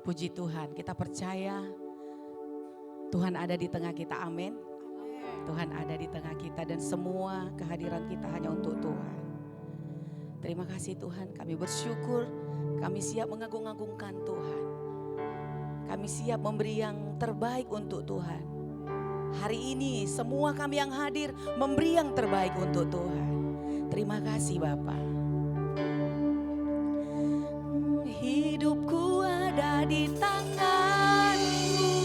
Puji Tuhan, kita percaya Tuhan ada di tengah kita, amin. Tuhan ada di tengah kita dan semua kehadiran kita hanya untuk Tuhan. Terima kasih Tuhan, kami bersyukur, kami siap mengagung-agungkan Tuhan. Kami siap memberi yang terbaik untuk Tuhan. Hari ini semua kami yang hadir memberi yang terbaik untuk Tuhan. Terima kasih Bapa. Hidupku ada di tangan-Mu.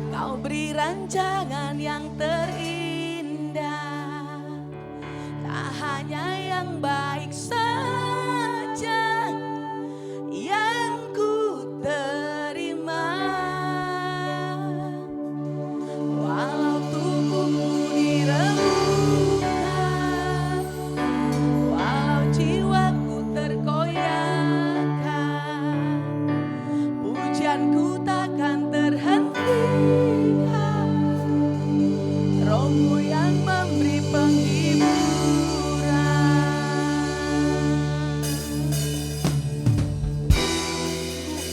Kau beri rancangan yang terindah. Tak hanya yang baik saja yang ku terima. Walau tubuhku diremukkan, walau jiwaku terkoyakkan, pujianku takkan terhentikan. Roh-Mu yang memberi penghiburan.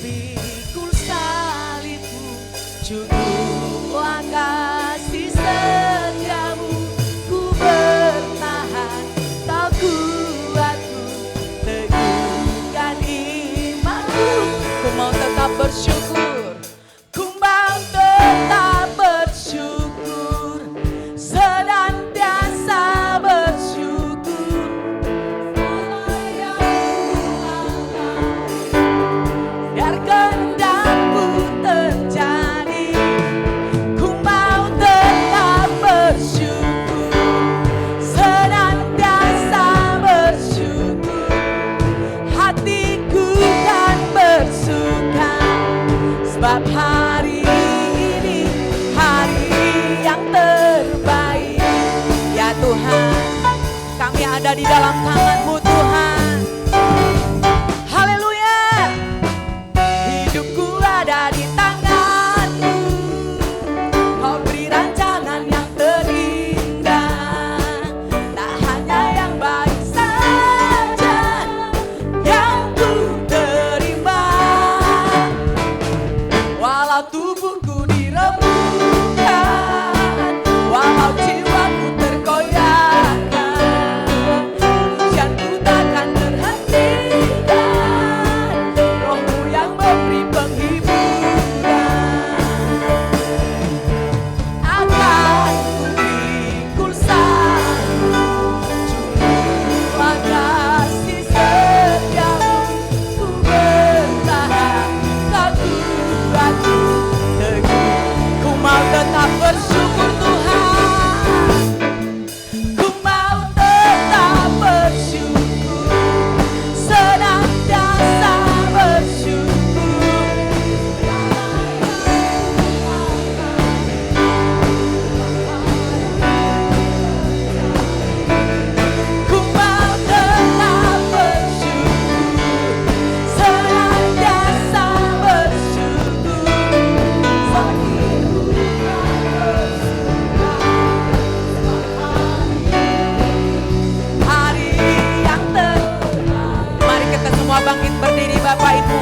Pikul salibmu, cukuplah kasih setiamu. Ku bertahan, kau kuatku, teguhkan imanku. Ku mau tetap bersyukur, ku mau tetap bersyukur, senantiasa bersyukur. Biar kehendak-Mu terjadi, ku mau tetap bersyukur, senantiasa bersyukur. Hatiku kan bersuka, sebab hari ini hari yang terbaik. Ya Tuhan, kami ada di dalam tangan-Mu Tuhan. Haleluya. Hidupku ada di tangan-Mu. Kau beri rancangan yang terindah. Tak hanya yang baik saja yang ku terima. Walau tubuhku diremukkan, walau jiwaku terkoyakkan, pujianku takkan terhentikan. Roh-Mu yang memberi penghiburan. Akan ku pikul salibmu, cukuplah kasih setiamu. Ku bertahan, kau kuatku, teguh. Ku mau tetap bersyukur Tuhan. Ku mau tetap bersyukur, senantiasa bersyukur. Ku mau tetap bersyukur, senantiasa bersyukur. Hari yang terbaik. Mari kita semua bangkit berdiri Bapak Ibu.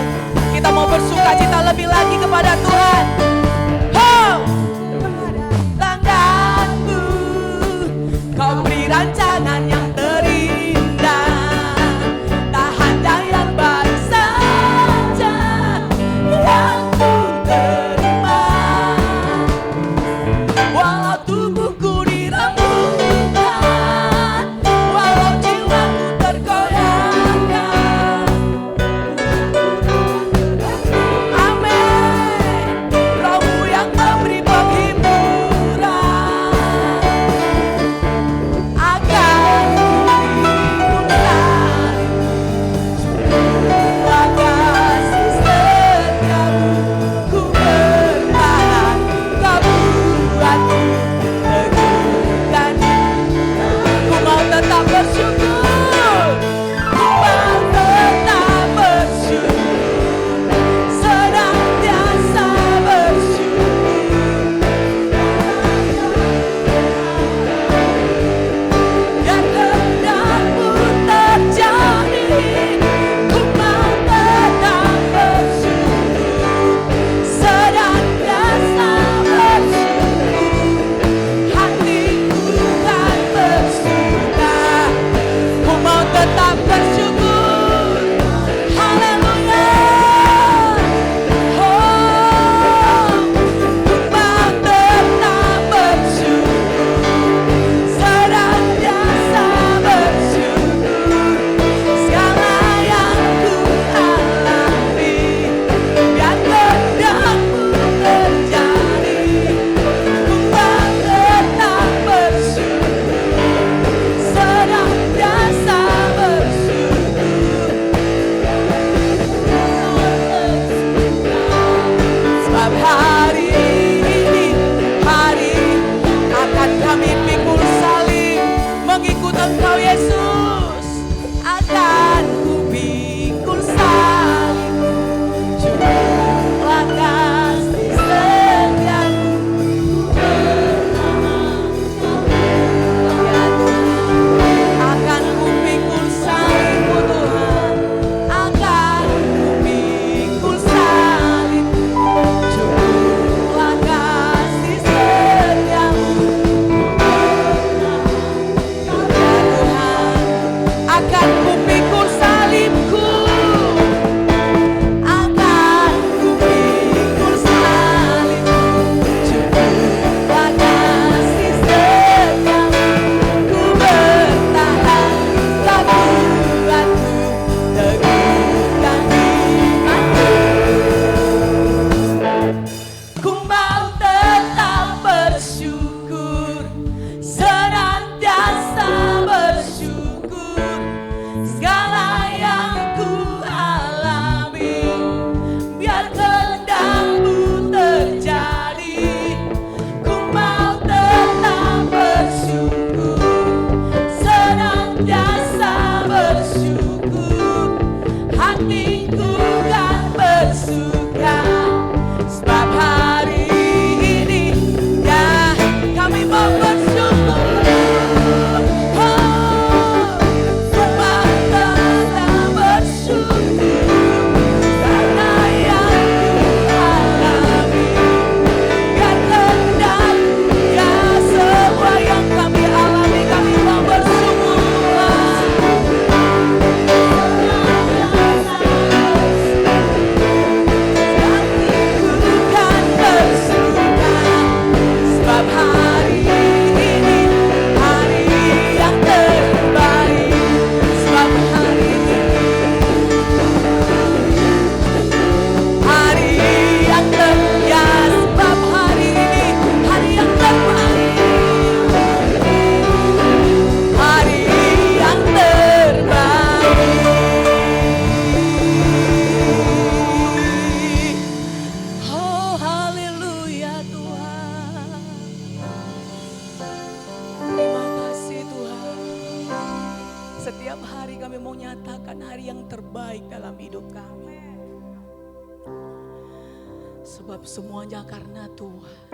Kita mau bersuka cita lebih lagi kepada Tuhan. Ho! Tanganmu, kau beri rancangan yang terindah. Tak hanya yang baik saja yang ku terima. Walau tubuhku diremukkan, walau jiwaku terkoyakkan, amin. Sebab semuanya karena Tuhan.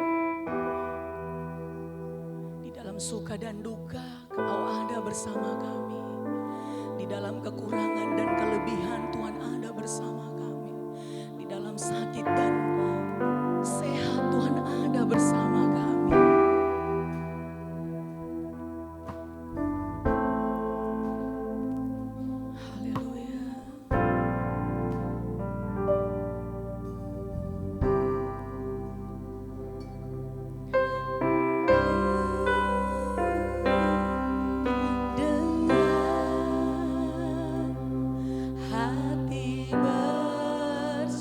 Di dalam suka dan duka Kau ada bersama kami. Di dalam kekurangan dan kelebihan Tuhan ada bersama kami. Di dalam sakit dan sehat Tuhan ada bersama kami. Haleluya. Dengan hati bersyukur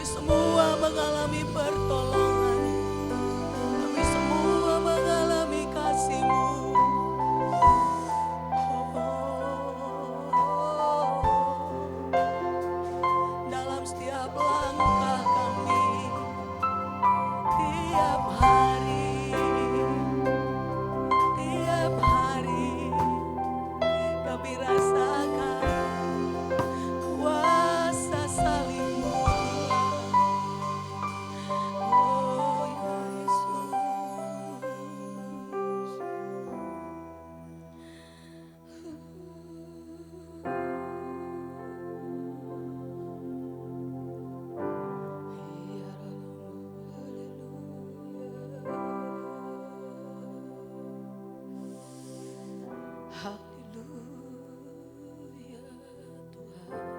semua mengalami pertolongan. Kami semua mengalami kasih-Mu. Dalam setiap langkah kami, tiap hari kami rasakan kuasa salib-Mu. Oh Yesus. Haleluya Tuhan.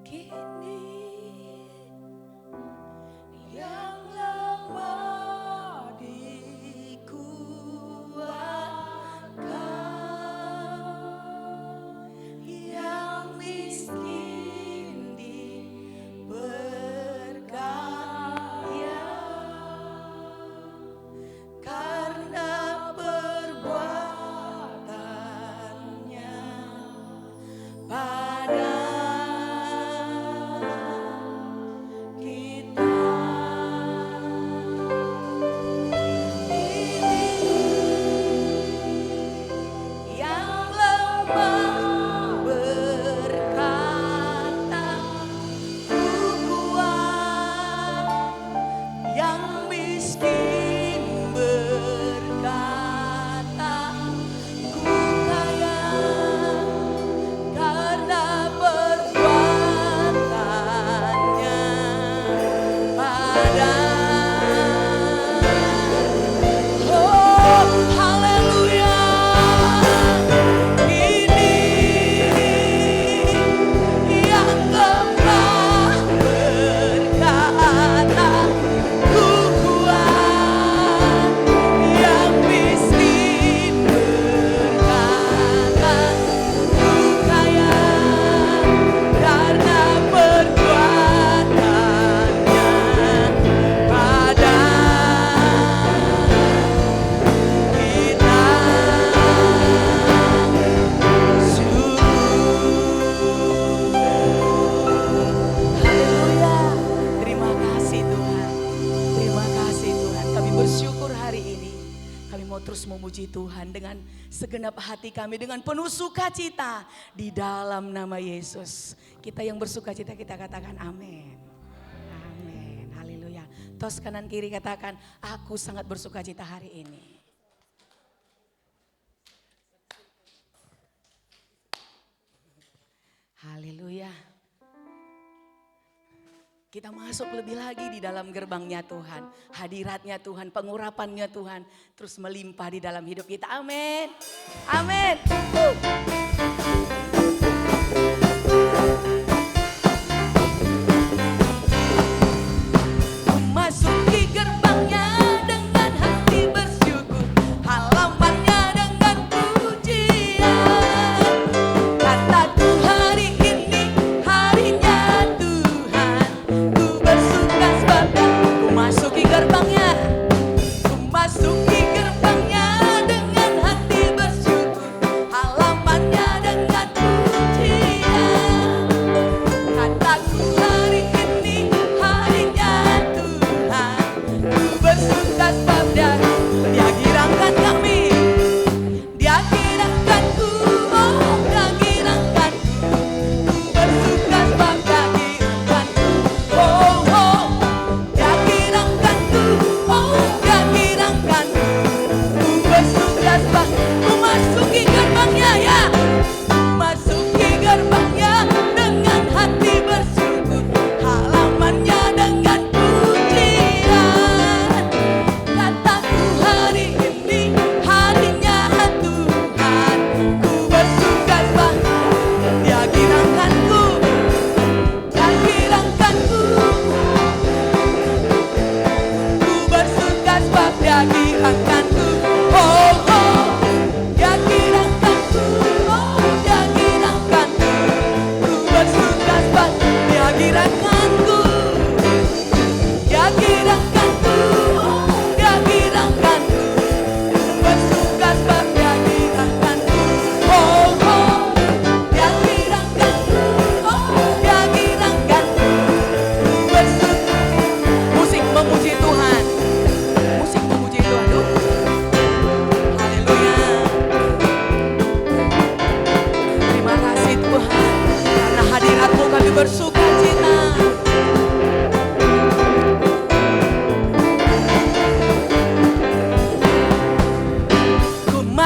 Kini yang lemah dikuatkan, yang miskin diberkaya, karena perbuatannya pada kita. Yang lemah berkata, "Ku kuat," yang miskin berkata, "Ku kaya," karena perbuatannya pada. Oh, haleluya. Ini yang lemah berkata, "Ku kuat," yang miskin berkata, "Ku kaya," karena perbuatannya pada kita. Haleluya. Terima kasih Tuhan. Terima kasih Tuhan. Kami bersyukur hari ini. Kami mau terus memuji Tuhan dengan segenap hati kami, dengan penuh sukacita di dalam nama Yesus. Kita yang bersukacita kita katakan amin. Amin. Haleluya. Tos kanan kiri katakan, aku sangat bersukacita hari ini. Haleluya. Kita masuk lebih lagi di dalam gerbangnya Tuhan. Hadiratnya Tuhan, pengurapannya Tuhan terus melimpah di dalam hidup kita. Amin. Amin. Memasuki gerbangnya dengan hati bersyukur, halamannya dengan pujian. Kataku hari ini harinya Tuhan, ku bersuka sebabnya ku masuki gerbangnya. Ku masuki gerbangnya dengan hati bersyukur, halamannya dengan pujian.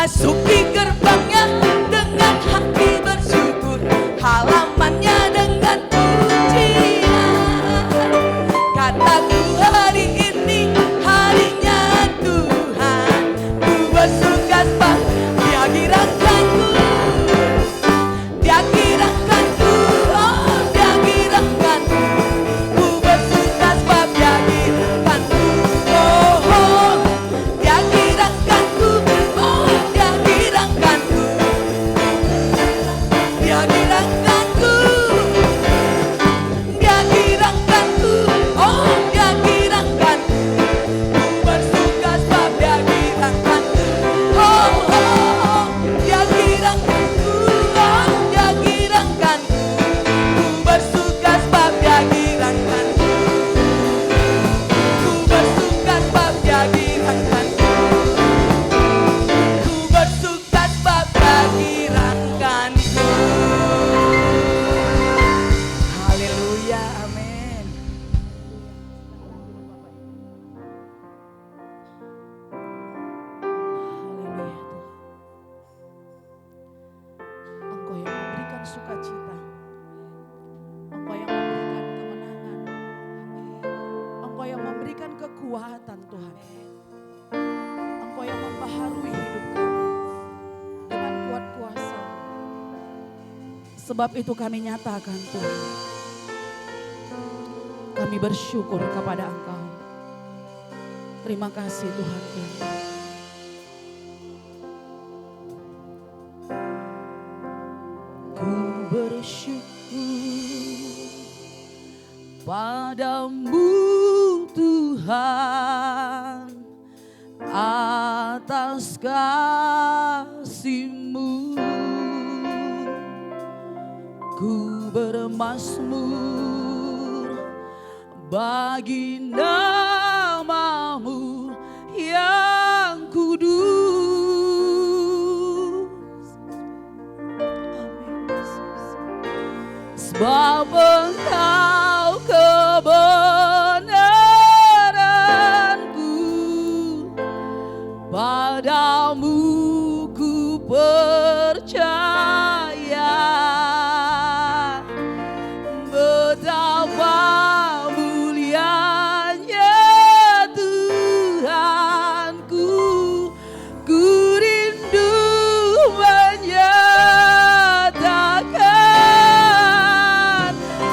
Masuki gerbangnya dengan hati bersyukur, halamannya dengan pujian. Kataku hari ini harinya Tuhan, ku bersuka sebab Dia gerakkanku. Dia gerakkanku, oh Dia gerakkanku. Ku bersuka sebab Dia gerakkanku. Oh, oh Dia gerakkanku, oh Dia gerakkanku. Dia gerakkanku. Dia gerakkanku, oh Dia gerakkanku. Ku bersuka sebab Dia gerakkanku. Oh, oh Dia gerakkanku, oh Dia gerakkanku. Ku bersuka sebab Dia gerakkanku. Ku bersuka sebab Dia gerakkanku. Ku bersuka sebab Dia gerakkanku. Haleluya, amin. Haleluya Tuhan. Engkau yang memberikan sukacita, Engkau yang memberikan kemenangan, Engkau yang memberikan kekuatan Tuhan. Engkau yang membaharui hidup kami dengan kuat kuasa. Sebab itu kami nyatakan Tuhan, kami bersyukur kepada Engkau. Terima kasih Tuhan kami. Ku bersyukur padamu Tuhan atas kasih-Mu. Ku bermazmur bagi nama-Mu yang kudus. Amin Yesus. Sebab Engkau kebenaranku, padamu ku percaya. Betapa mulianya Tuhanku, ku rindu menyatakan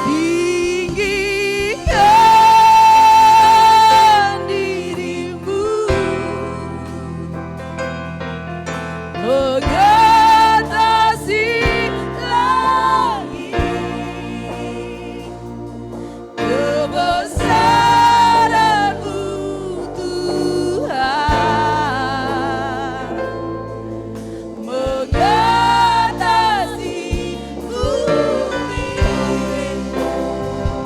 tinggikan diri-Mu, mengatasi langit, kebesaran-Mu Tuhan, mengatasi bumi,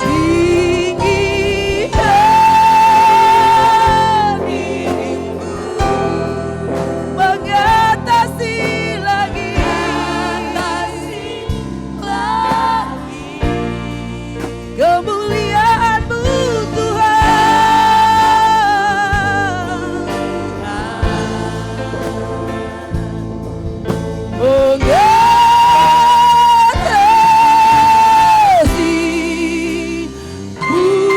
tinggikan diri-Mu, mengatasi langit, kemuliaan-Mu Tuhan, mengatasi bumi.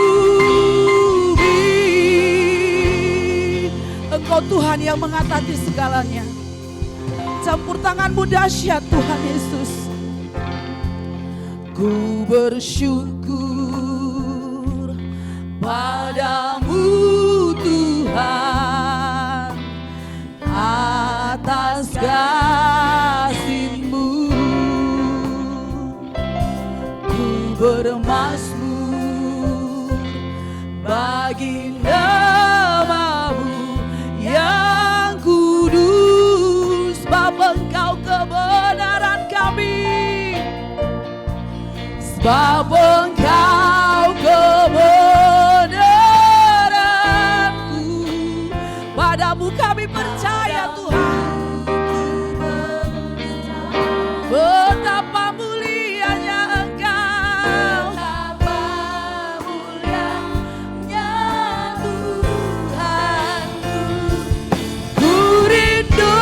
Engkau Tuhan yang mengatasi segalanya. Campur tangan-Mu dahsyat Tuhan Yesus. Ku bersyukur padamu Tuhan atas kasih-Mu. Ku bermazmur bagi nama-Mu yang kudus. Sebab Engkau kebenaran kami, sebab Engkau kebenaranku, padamu kami percaya Tuhan. Betapa mulianya Engkau, betapa mulianya Tuhanku, ku rindu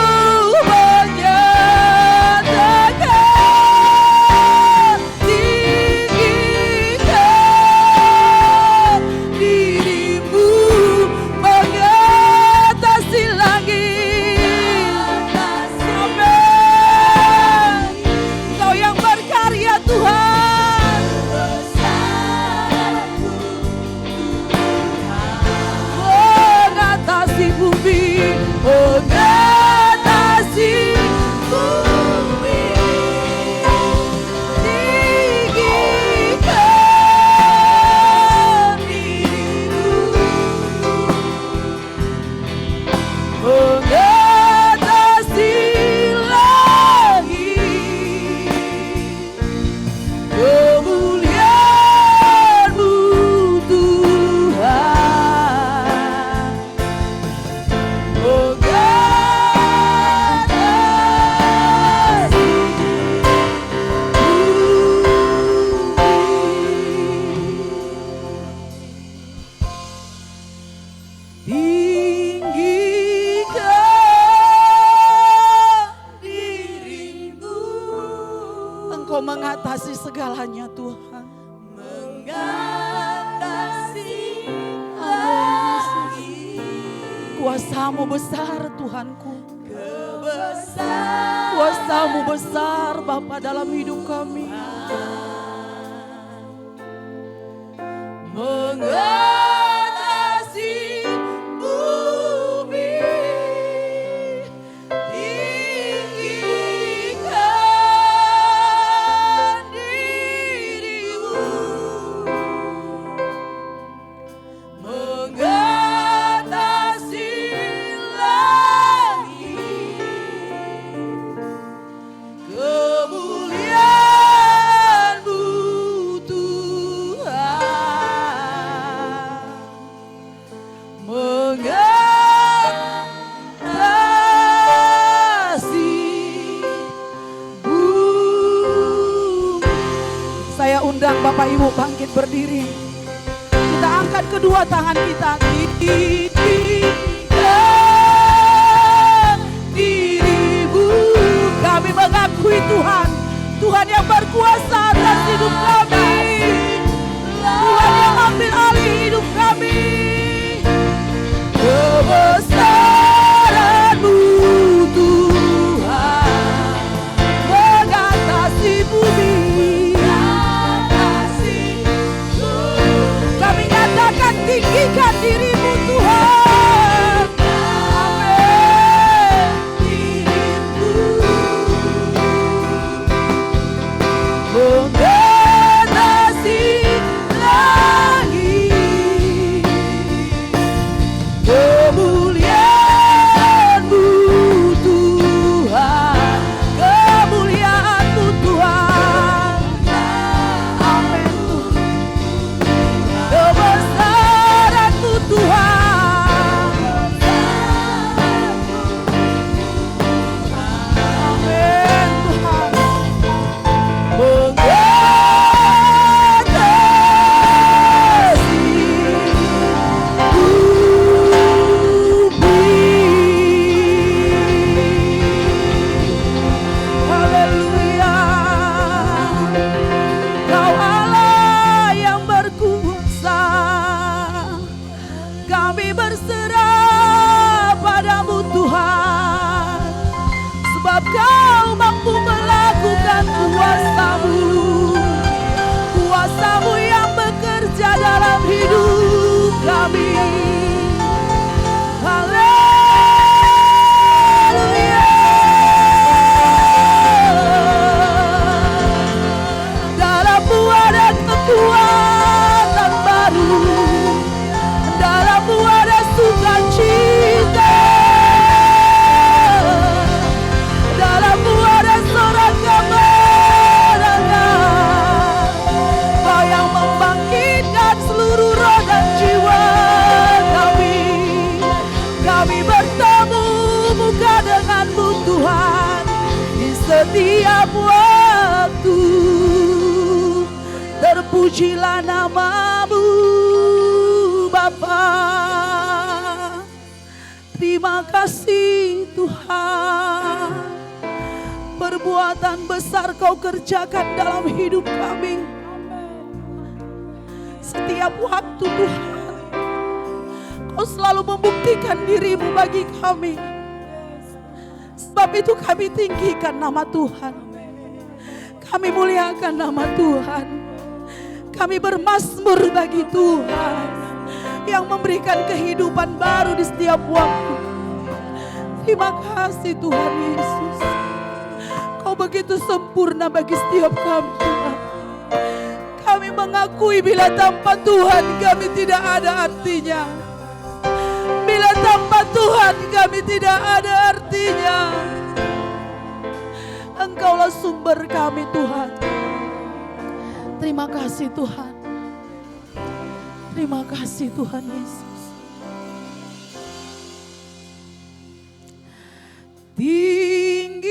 Kuasa-Mu besar Tuhanku. Kuasa-Mu besar Bapa dalam hidup kami. Mengatasi bumi, tinggikan diri-Mu. Mengatasi langit, kemuliaan-Mu Tuhan. Mengatasi bumi. Saya undang Bapak Ibu bangkit berdiri. Kita angkat kedua tangan kita. Tinggikan diri-Mu. Kami mengakui Tuhan, Tuhan yang berkuasa atas hidup kami, Tuhan yang ambil alih hidup kami. Kebesaran-Mu Tuhan mengatasi bumi. Kami nyatakan tinggikan diri-Mu Tuhan. Amin. Diri-Mu mengatasi langit, kemuliaan-Mu Tuhan, kemuliaan-Mu Tuhan. Amin Tuhan. Kebesaran-Mu Tuhan. Amin Tuhan. Mengatasi bumi. Haleluya. Kau Allah yang berkuasa, kami berserah padamu Tuhan, sebab Kau mampu melakukan kuasa-Mu yang bekerja dalam hidup kami. Haleluya. Dalam-Mu ada kekuatan baru, dalam-Mu ada sukacita, dalam-Mu ada sorak kemenangan. Kau yang membangkitkan seluruh roh dan jiwa kami. Kami bertemu muka dengan-Mu Tuhan di setiap waktu. Terpujilah nama-Mu Bapa. Terima kasih Tuhan. Perbuatan besar Kau kerjakan dalam hidup kami. Setiap waktu Tuhan, Kau selalu membuktikan diri-Mu bagi kami. Sebab itu kami tinggikan nama Tuhan. Kami muliakan nama Tuhan. Kami bermazmur bagi Tuhan yang memberikan kehidupan baru di setiap waktu. Terima kasih Tuhan Yesus. Kau begitu sempurna bagi setiap kami Tuhan. Kami mengakui bila tanpa Tuhan kami tidak ada artinya. Bila tanpa Tuhan kami tidak ada artinya. Engkaulah sumber kami Tuhan. Terima kasih Tuhan. Terima kasih Tuhan Yesus. Tinggikan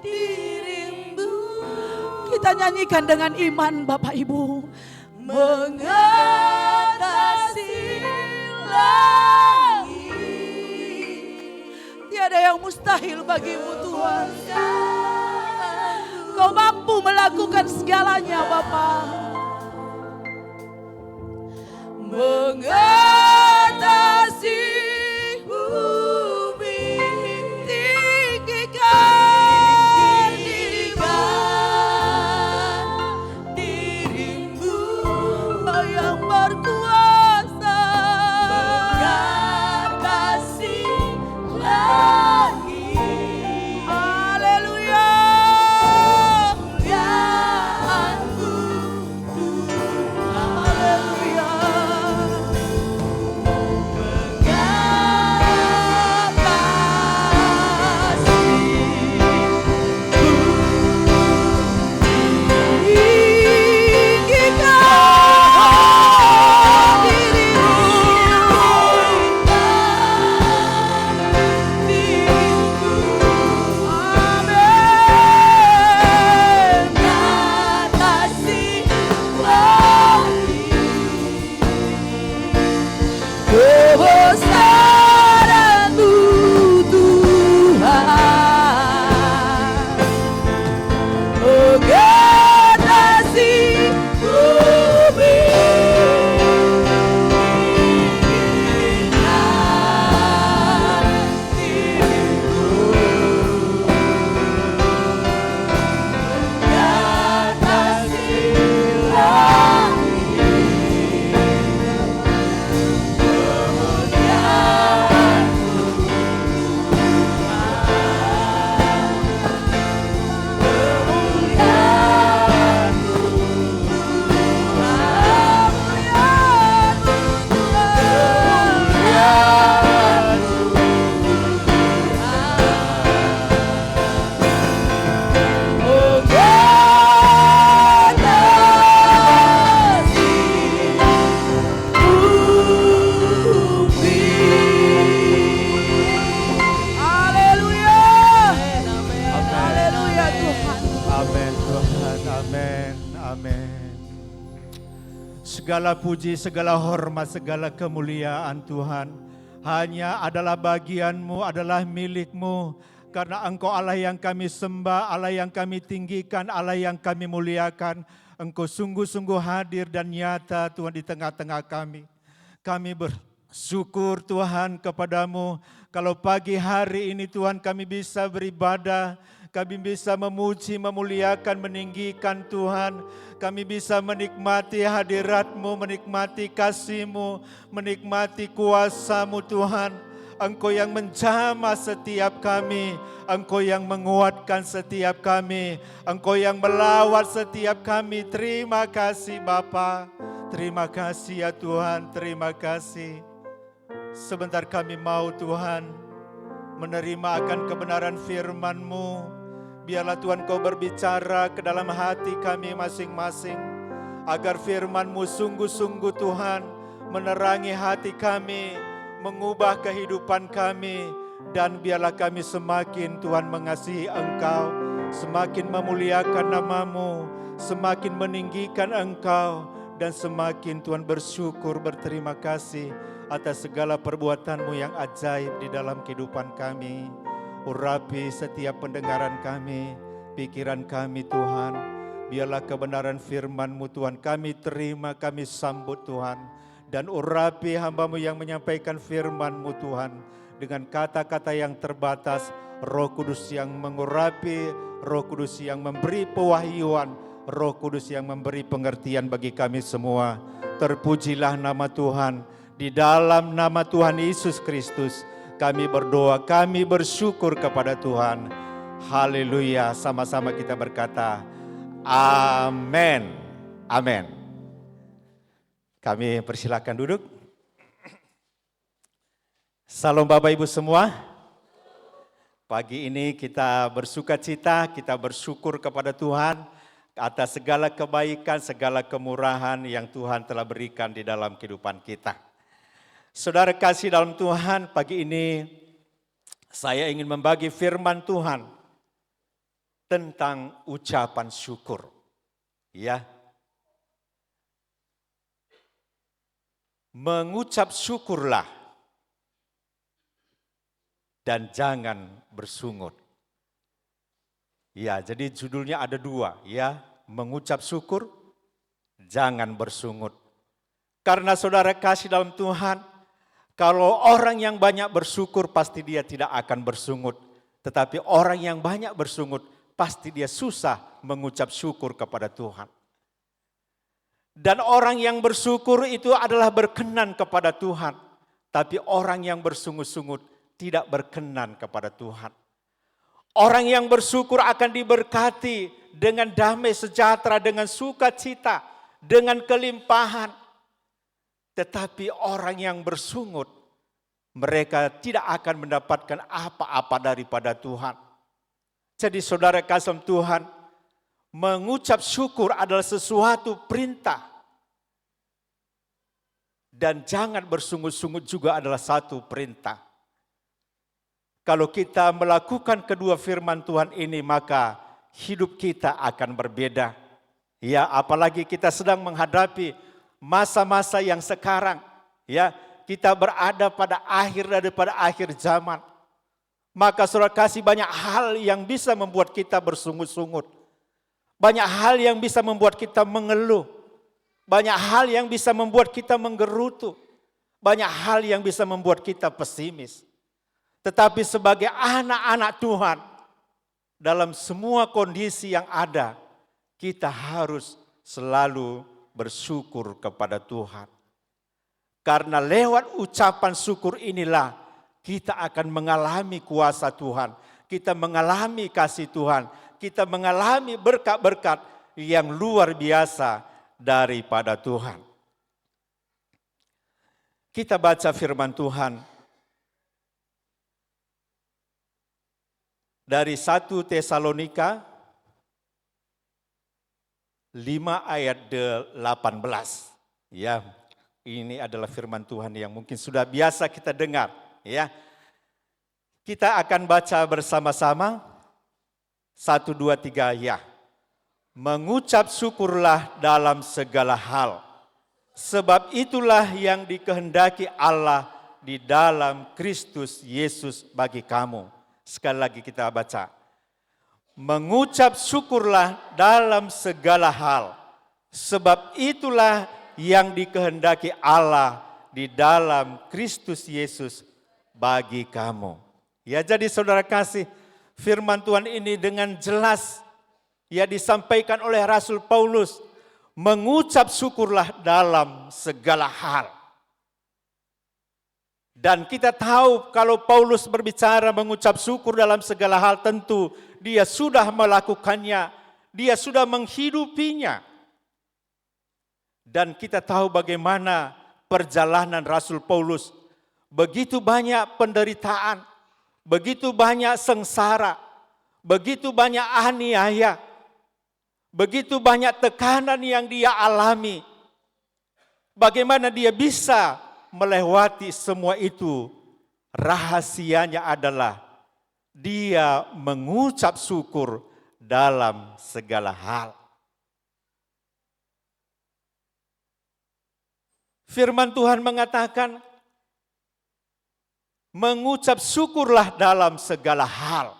diri-Mu. Kita nyanyikan dengan iman Bapak Ibu. Mengatasi langit. Tiada yang mustahil bagi-Mu Tuhan. Kau mampu melakukan segalanya Bapa. Mengatasi Segala puji, segala hormat, segala kemuliaan Tuhan hanya adalah bagian-Mu, adalah milik-Mu. Karena Engkau Allah yang kami sembah, Allah yang kami tinggikan, Allah yang kami muliakan. Engkau sungguh-sungguh hadir dan nyata Tuhan di tengah-tengah kami. Kami bersyukur Tuhan kepadamu. Kalau pagi hari ini Tuhan kami bisa beribadah, kami bisa memuji, memuliakan, meninggikan Tuhan. Kami bisa menikmati hadirat-Mu, menikmati kasih-Mu, menikmati kuasa-Mu Tuhan. Engkau yang menjamah setiap kami, Engkau yang menguatkan setiap kami, Engkau yang melawat setiap kami. Terima kasih Bapa, terima kasih ya Tuhan, terima kasih. Sebentar kami mau Tuhan menerima akan kebenaran firman-Mu. Biarlah Tuhan Kau berbicara ke dalam hati kami masing-masing. Agar firman-Mu sungguh-sungguh Tuhan menerangi hati kami, mengubah kehidupan kami. Dan biarlah kami semakin Tuhan mengasihi Engkau, semakin memuliakan nama-Mu, semakin meninggikan Engkau. Dan semakin Tuhan bersyukur, berterima kasih atas segala perbuatan-Mu yang ajaib di dalam kehidupan kami. Urapi setiap pendengaran kami, pikiran kami Tuhan. Biarlah kebenaran firman-Mu Tuhan kami terima, kami sambut Tuhan. Dan urapi hamba-Mu yang menyampaikan firman-Mu Tuhan. Dengan kata-kata yang terbatas, Roh Kudus yang mengurapi, Roh Kudus yang memberi pewahyuan, Roh Kudus yang memberi pengertian bagi kami semua. Terpujilah nama Tuhan. Di dalam nama Tuhan Yesus Kristus kami berdoa, kami bersyukur kepada Tuhan. Haleluya, sama-sama kita berkata, amin. Amin. Kami persilakan duduk. Salam Bapak Ibu semua. Pagi ini kita bersuka cita, kita bersyukur kepada Tuhan atas segala kebaikan, segala kemurahan yang Tuhan telah berikan di dalam kehidupan kita. Saudara kasih dalam Tuhan, pagi ini saya ingin membagi firman Tuhan tentang ucapan syukur. Ya. Mengucap syukurlah dan jangan bersungut. Ya, jadi judulnya ada dua, ya. Mengucap syukur, jangan bersungut. Karena saudara kasih dalam Tuhan, kalau orang yang banyak bersyukur pasti dia tidak akan bersungut. Tetapi orang yang banyak bersungut pasti dia susah mengucap syukur kepada Tuhan. Dan orang yang bersyukur itu adalah berkenan kepada Tuhan. Tapi orang yang bersungut-sungut tidak berkenan kepada Tuhan. Orang yang bersyukur akan diberkati dengan damai sejahtera, dengan sukacita, dengan kelimpahan. Tetapi orang yang bersungut, mereka tidak akan mendapatkan apa-apa daripada Tuhan. Jadi saudara kasih Tuhan, mengucap syukur adalah sesuatu perintah. Dan jangan bersungut-sungut juga adalah satu perintah. Kalau kita melakukan kedua firman Tuhan ini, maka hidup kita akan berbeda. Ya, apalagi kita sedang menghadapi masa-masa yang sekarang, ya, kita berada pada akhir daripada akhir zaman. Maka saudara kasih, banyak hal yang bisa membuat kita bersungut-sungut. Banyak hal yang bisa membuat kita mengeluh. Banyak hal yang bisa membuat kita menggerutu. Banyak hal yang bisa membuat kita pesimis. Tetapi sebagai anak-anak Tuhan, dalam semua kondisi yang ada, kita harus selalu bersyukur kepada Tuhan. Karena lewat ucapan syukur inilah kita akan mengalami kuasa Tuhan. Kita mengalami kasih Tuhan. Kita mengalami berkat-berkat yang luar biasa daripada Tuhan. Kita baca firman Tuhan dari 1 Tesalonika 5 ayat 18. Ya, ini adalah firman Tuhan yang mungkin sudah biasa kita dengar, ya. Kita akan baca bersama-sama. 1, 2, 3, ya. Mengucap syukurlah dalam segala hal. Sebab itulah yang dikehendaki Allah di dalam Kristus Yesus bagi kamu. Sekali lagi kita baca. Mengucap syukurlah dalam segala hal. Sebab itulah yang dikehendaki Allah di dalam Kristus Yesus bagi kamu. Ya, jadi saudara kasih, firman Tuhan ini dengan jelas ya disampaikan oleh Rasul Paulus. Mengucap syukurlah dalam segala hal. Dan kita tahu kalau Paulus berbicara mengucap syukur dalam segala hal, tentu dia sudah melakukannya, dia sudah menghidupinya. Dan kita tahu bagaimana perjalanan Rasul Paulus. Begitu banyak penderitaan, begitu banyak sengsara, begitu banyak aniaya, begitu banyak tekanan yang dia alami. Bagaimana dia bisa melewati semua itu? Rahasianya adalah dia mengucap syukur dalam segala hal. Firman Tuhan mengatakan, mengucap syukurlah dalam segala hal.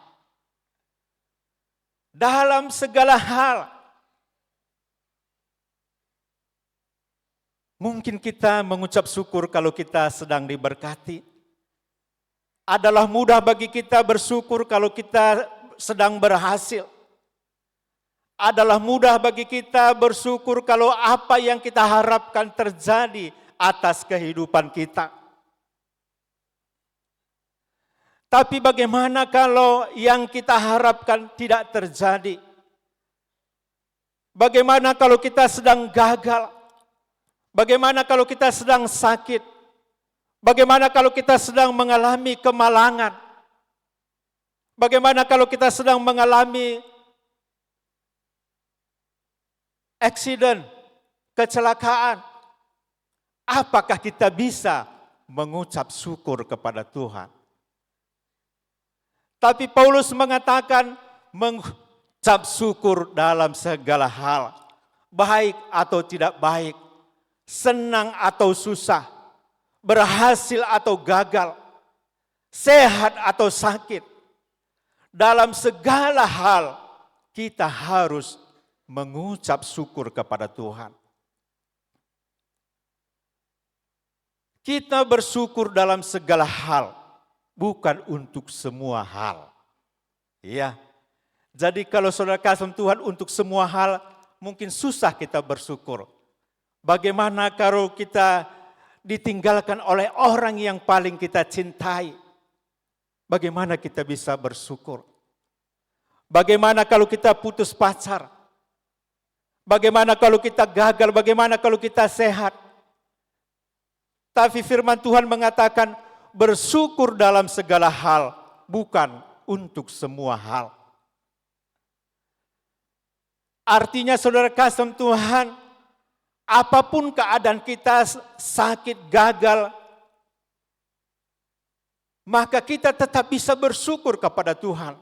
Dalam segala hal. Mungkin kita mengucap syukur kalau kita sedang diberkati. Adalah mudah bagi kita bersyukur kalau kita sedang berhasil. Adalah mudah bagi kita bersyukur kalau apa yang kita harapkan terjadi atas kehidupan kita. Tapi bagaimana kalau yang kita harapkan tidak terjadi? Bagaimana kalau kita sedang gagal? Bagaimana kalau kita sedang sakit? Bagaimana kalau kita sedang mengalami kemalangan? Bagaimana kalau kita sedang mengalami accident, kecelakaan? Apakah kita bisa mengucap syukur kepada Tuhan? Tapi Paulus mengatakan mengucap syukur dalam segala hal, baik atau tidak baik, senang atau susah, berhasil atau gagal, sehat atau sakit. Dalam segala hal kita harus mengucap syukur kepada Tuhan. Kita bersyukur dalam segala hal, bukan untuk semua hal. Ya. Jadi kalau saudara kasih Tuhan untuk semua hal, mungkin susah kita bersyukur. Bagaimana kalau kita ditinggalkan oleh orang yang paling kita cintai? Bagaimana kita bisa bersyukur? Bagaimana kalau kita putus pacar? Bagaimana kalau kita gagal? Bagaimana kalau kita sehat? Tapi firman Tuhan mengatakan bersyukur dalam segala hal, bukan untuk semua hal. Artinya saudara kasih Tuhan, apapun keadaan kita sakit, gagal, maka kita tetap bisa bersyukur kepada Tuhan.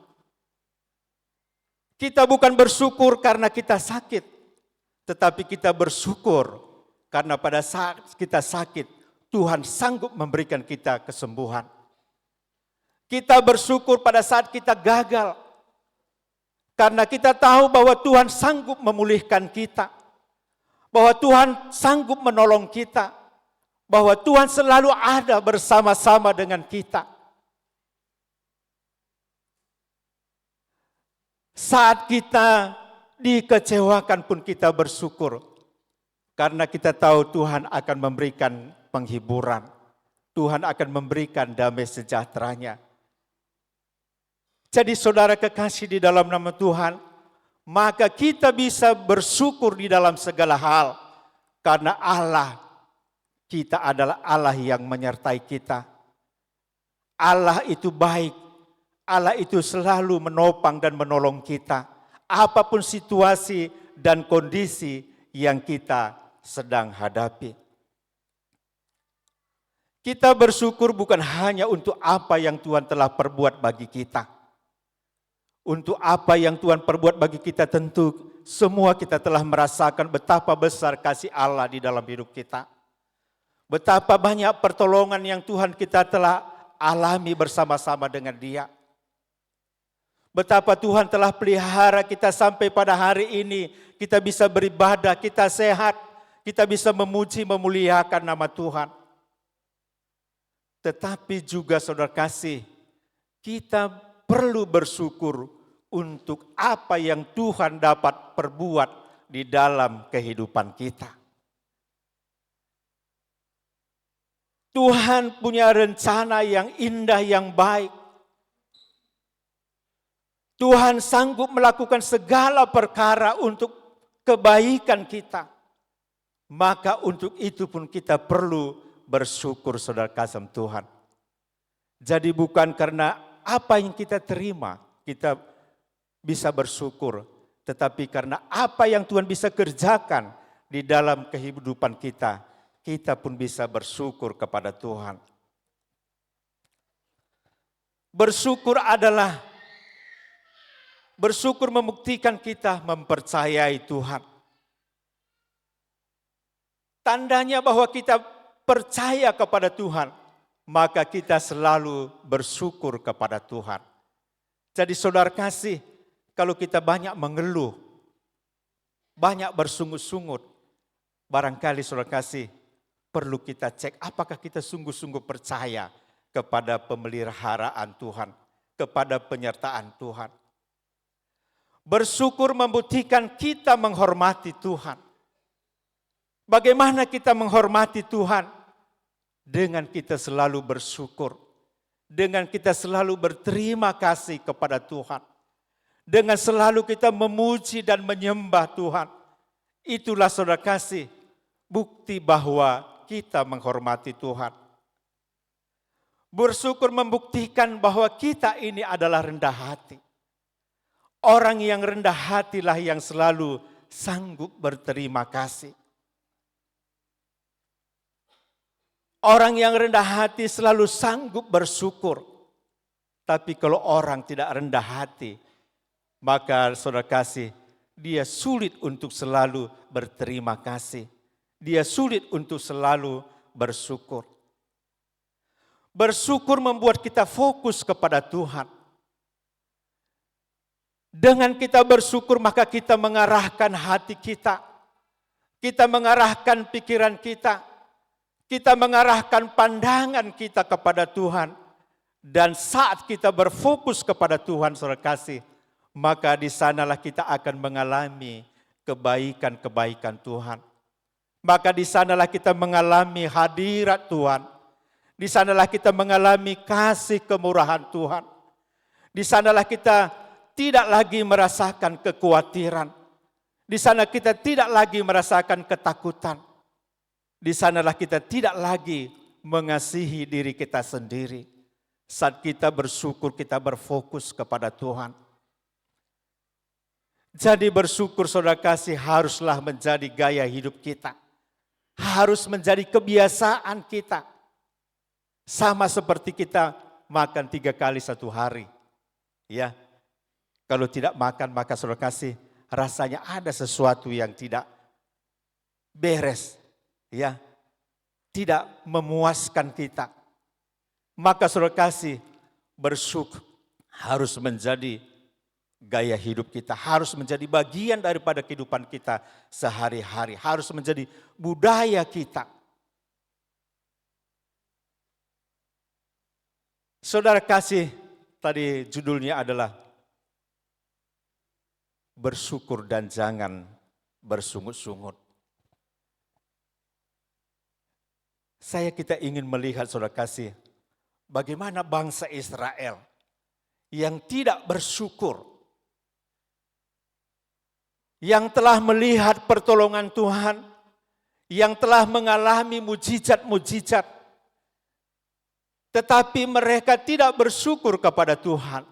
Kita bukan bersyukur karena kita sakit, tetapi kita bersyukur karena pada saat kita sakit, Tuhan sanggup memberikan kita kesembuhan. Kita bersyukur pada saat kita gagal, karena kita tahu bahwa Tuhan sanggup memulihkan kita. Bahwa Tuhan sanggup menolong kita. Bahwa Tuhan selalu ada bersama-sama dengan kita. Saat kita dikecewakan pun kita bersyukur. Karena kita tahu Tuhan akan memberikan penghiburan. Tuhan akan memberikan damai sejahteranya. Jadi saudara kekasih di dalam nama Tuhan, maka kita bisa bersyukur di dalam segala hal. Karena Allah, kita adalah Allah yang menyertai kita. Allah itu baik. Allah itu selalu menopang dan menolong kita. Apapun situasi dan kondisi yang kita sedang hadapi. Kita bersyukur bukan hanya untuk apa yang Tuhan telah perbuat bagi kita. Untuk apa yang Tuhan perbuat bagi kita tentu semua kita telah merasakan betapa besar kasih Allah di dalam hidup kita. Betapa banyak pertolongan yang Tuhan kita telah alami bersama-sama dengan Dia. Betapa Tuhan telah pelihara kita sampai pada hari ini. Kita bisa beribadah, kita sehat, kita bisa memuji, memuliakan nama Tuhan. Tetapi juga saudara kasih, kita perlu bersyukur untuk apa yang Tuhan dapat perbuat di dalam kehidupan kita. Tuhan punya rencana yang indah, yang baik. Tuhan sanggup melakukan segala perkara untuk kebaikan kita. Maka untuk itu pun kita perlu bersyukur saudara kasih Tuhan. Jadi bukan karena apa yang kita terima, kita bisa bersyukur. Tetapi karena apa yang Tuhan bisa kerjakan di dalam kehidupan kita, kita pun bisa bersyukur kepada Tuhan. Bersyukur membuktikan kita mempercayai Tuhan. Tandanya bahwa kita percaya kepada Tuhan, maka kita selalu bersyukur kepada Tuhan. Jadi saudara kasih, kalau kita banyak mengeluh, banyak bersungut-sungut, barangkali saudara kasih, perlu kita cek apakah kita sungguh-sungguh percaya kepada pemeliharaan Tuhan, kepada penyertaan Tuhan. Bersyukur membuktikan kita menghormati Tuhan. Bagaimana kita menghormati Tuhan? Dengan kita selalu bersyukur. Dengan kita selalu berterima kasih kepada Tuhan. Dengan selalu kita memuji dan menyembah Tuhan. Itulah saudara kasih, bukti bahwa kita menghormati Tuhan. Bersyukur membuktikan bahwa kita ini adalah rendah hati. Orang yang rendah hatilah yang selalu sanggup berterima kasih. Orang yang rendah hati selalu sanggup bersyukur. Tapi kalau orang tidak rendah hati, maka saudara kasih, dia sulit untuk selalu berterima kasih. Dia sulit untuk selalu bersyukur. Bersyukur membuat kita fokus kepada Tuhan. Dengan kita bersyukur maka kita mengarahkan hati kita. Kita mengarahkan pikiran kita. Kita mengarahkan pandangan kita kepada Tuhan. Dan saat kita berfokus kepada Tuhan, saudara kasih, maka di sanalah kita akan mengalami kebaikan-kebaikan Tuhan. Maka di sanalah kita mengalami hadirat Tuhan. Di sanalah kita mengalami kasih kemurahan Tuhan. Di sanalah kita tidak lagi merasakan kekhawatiran. Di sana kita tidak lagi merasakan ketakutan. Di sanalah kita tidak lagi mengasihi diri kita sendiri. Saat kita bersyukur, kita berfokus kepada Tuhan. Jadi bersyukur saudara kasih haruslah menjadi gaya hidup kita. Harus menjadi kebiasaan kita. Sama seperti kita makan 3 kali satu hari. Ya, kalau tidak makan maka saudara kasih rasanya ada sesuatu yang tidak beres. Ya, tidak memuaskan kita. Maka saudara kasih bersyukur harus menjadi gaya hidup kita. Harus menjadi bagian daripada kehidupan kita sehari-hari. Harus menjadi budaya kita. Saudara kasih, tadi judulnya adalah bersyukur dan jangan bersungut-sungut. Kita ingin melihat saudara kasih, bagaimana bangsa Israel yang tidak bersyukur, yang telah melihat pertolongan Tuhan, yang telah mengalami mujizat-mujizat, tetapi mereka tidak bersyukur kepada Tuhan.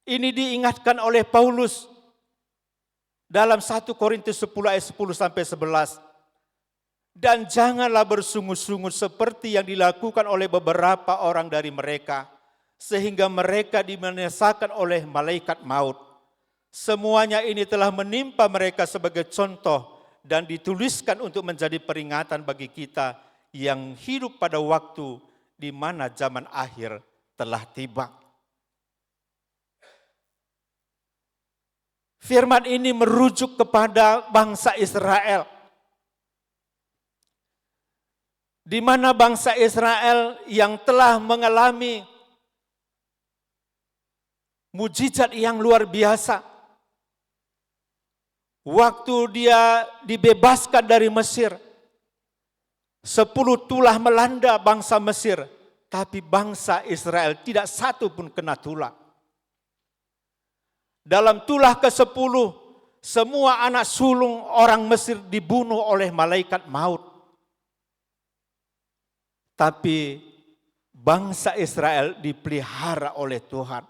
Ini diingatkan oleh Paulus dalam 1 Korintus 10 ayat 10 sampai 11. Dan janganlah bersungut-sungut seperti yang dilakukan oleh beberapa orang dari mereka, sehingga mereka dibinasakan oleh malaikat maut. Semuanya ini telah menimpa mereka sebagai contoh dan dituliskan untuk menjadi peringatan bagi kita yang hidup pada waktu di mana zaman akhir telah tiba. Firman ini merujuk kepada bangsa Israel, di mana bangsa Israel yang telah mengalami mujizat yang luar biasa. Waktu dia dibebaskan dari Mesir, 10 tulah melanda bangsa Mesir, tapi bangsa Israel tidak satu pun kena tulah. Dalam tulah ke-10, semua anak sulung orang Mesir dibunuh oleh malaikat maut. Tapi bangsa Israel dipelihara oleh Tuhan.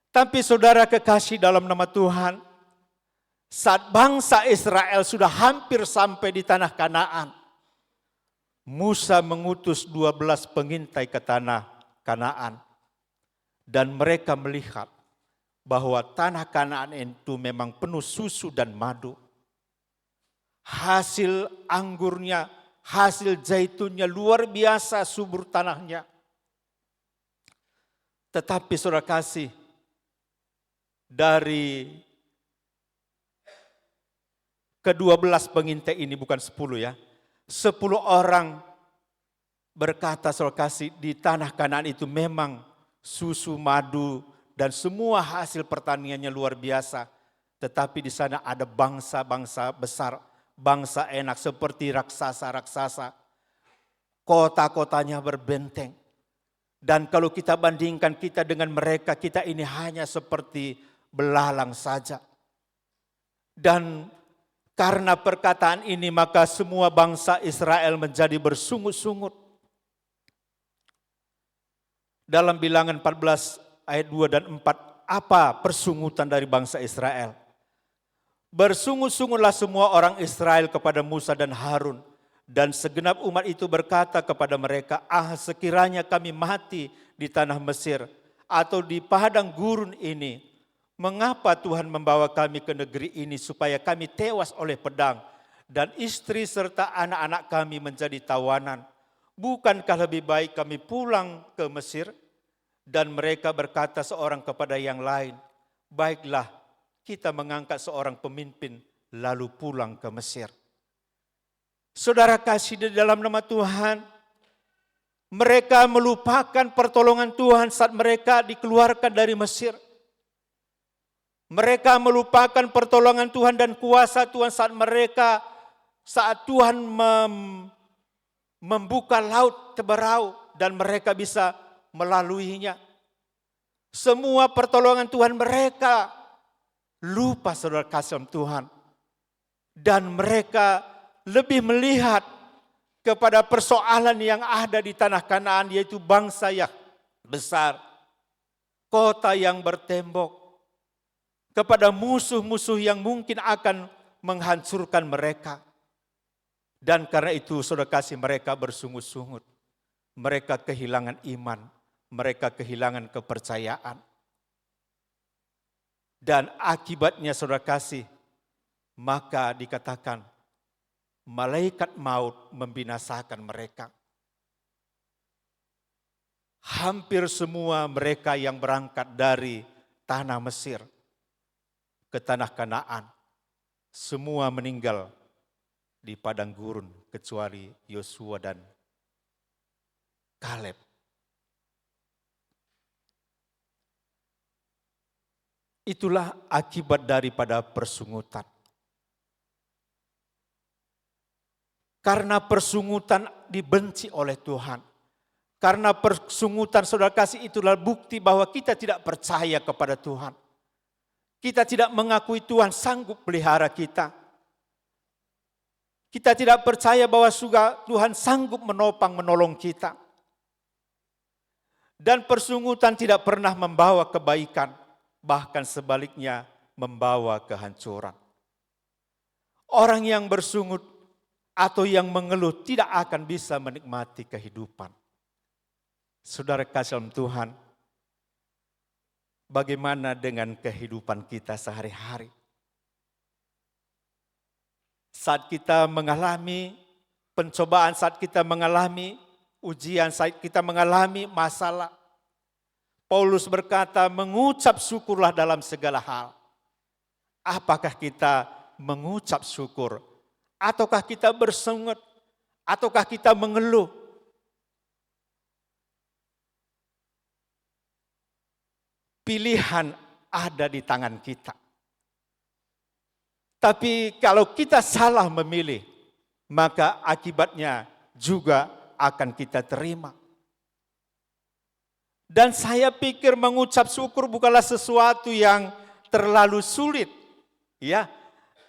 Tapi saudara kekasih dalam nama Tuhan, saat bangsa Israel sudah hampir sampai di tanah Kanaan, Musa mengutus 12 pengintai ke tanah Kanaan. Dan mereka melihat bahwa tanah Kanaan itu memang penuh susu dan madu. Hasil anggurnya, hasil zaitunnya luar biasa subur tanahnya. Tetapi saudara kasih, dari ke-12 pengintai ini, bukan 10 ya, 10 orang berkata saudara kasih, di tanah Kanaan itu memang susu, madu, dan semua hasil pertaniannya luar biasa. Tetapi di sana ada bangsa-bangsa besar, bangsa enak seperti raksasa-raksasa. Kota-kotanya berbenteng. Dan kalau kita bandingkan kita dengan mereka, kita ini hanya seperti belalang saja. Dan karena perkataan ini maka semua bangsa Israel menjadi bersungut-sungut. Dalam Bilangan 14 ayat 2 dan 4, apa persungutan dari bangsa Israel? Bersungut-sungutlah semua orang Israel kepada Musa dan Harun. Dan segenap umat itu berkata kepada mereka, sekiranya kami mati di tanah Mesir atau di padang gurun ini, mengapa Tuhan membawa kami ke negeri ini supaya kami tewas oleh pedang dan istri serta anak-anak kami menjadi tawanan? Bukankah lebih baik kami pulang ke Mesir? Dan mereka berkata seorang kepada yang lain, baiklah kita mengangkat seorang pemimpin lalu pulang ke Mesir. Saudara kasih di dalam nama Tuhan, mereka melupakan pertolongan Tuhan saat mereka dikeluarkan dari Mesir. Mereka melupakan pertolongan Tuhan dan kuasa Tuhan saat Tuhan membuka laut teberau dan mereka bisa melaluinya. Semua pertolongan Tuhan mereka lupa saudara kasih Tuhan. Dan mereka lebih melihat kepada persoalan yang ada di tanah Kanaan, yaitu bangsa yang besar, kota yang bertembok, kepada musuh-musuh yang mungkin akan menghancurkan mereka. Dan karena itu saudara kasih mereka bersungut-sungut. Mereka kehilangan iman, mereka kehilangan kepercayaan. Dan akibatnya saudara kasih, maka dikatakan malaikat maut membinasakan mereka. Hampir semua mereka yang berangkat dari tanah Mesir ke tanah Kanaan, semua meninggal di padang gurun kecuali Yosua dan Kaleb. Itulah akibat daripada persungutan. Karena persungutan dibenci oleh Tuhan. Karena persungutan saudara kasih itulah bukti bahwa kita tidak percaya kepada Tuhan. Kita tidak mengakui Tuhan sanggup pelihara kita. Kita tidak percaya bahwa Tuhan sanggup menopang menolong kita. Dan persungutan tidak pernah membawa kebaikan, bahkan sebaliknya membawa kehancuran. Orang yang bersungut atau yang mengeluh tidak akan bisa menikmati kehidupan. Saudara kasih dalam Tuhan, bagaimana dengan kehidupan kita sehari-hari? Saat kita mengalami pencobaan, saat kita mengalami ujian, saat kita mengalami masalah, Paulus berkata, mengucap syukurlah dalam segala hal. Apakah kita mengucap syukur? Ataukah kita bersungut? Ataukah kita mengeluh? Pilihan ada di tangan kita. Tapi kalau kita salah memilih, maka akibatnya juga akan kita terima. Dan saya pikir mengucap syukur bukanlah sesuatu yang terlalu sulit. Ya,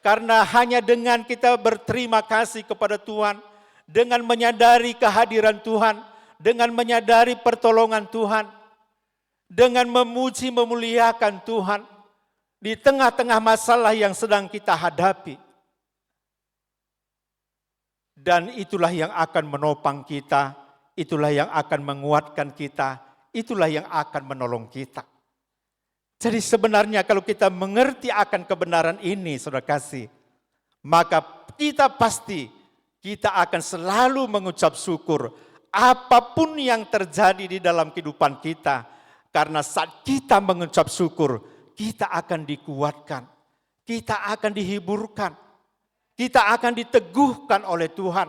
karena hanya dengan kita berterima kasih kepada Tuhan, dengan menyadari kehadiran Tuhan, dengan menyadari pertolongan Tuhan, dengan memuji memuliakan Tuhan di tengah-tengah masalah yang sedang kita hadapi. Dan itulah yang akan menopang kita, itulah yang akan menguatkan kita, itulah yang akan menolong kita. Jadi sebenarnya kalau kita mengerti akan kebenaran ini, saudara kasih, maka kita pasti kita akan selalu mengucap syukur apapun yang terjadi di dalam kehidupan kita. Karena saat kita mengucap syukur, kita akan dikuatkan, kita akan dihiburkan, kita akan diteguhkan oleh Tuhan,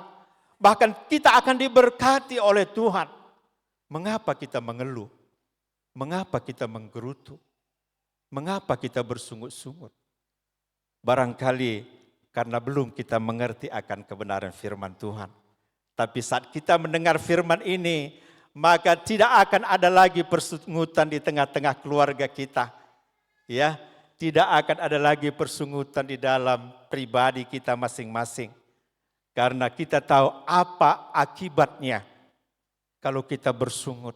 bahkan kita akan diberkati oleh Tuhan. Mengapa kita mengeluh? Mengapa kita menggerutu? Mengapa kita bersungut-sungut? Barangkali karena belum kita mengerti akan kebenaran firman Tuhan. Tapi saat kita mendengar firman ini, maka tidak akan ada lagi persungutan di tengah-tengah keluarga kita. Ya, tidak akan ada lagi persungutan di dalam pribadi kita masing-masing. Karena kita tahu apa akibatnya kalau kita bersungut.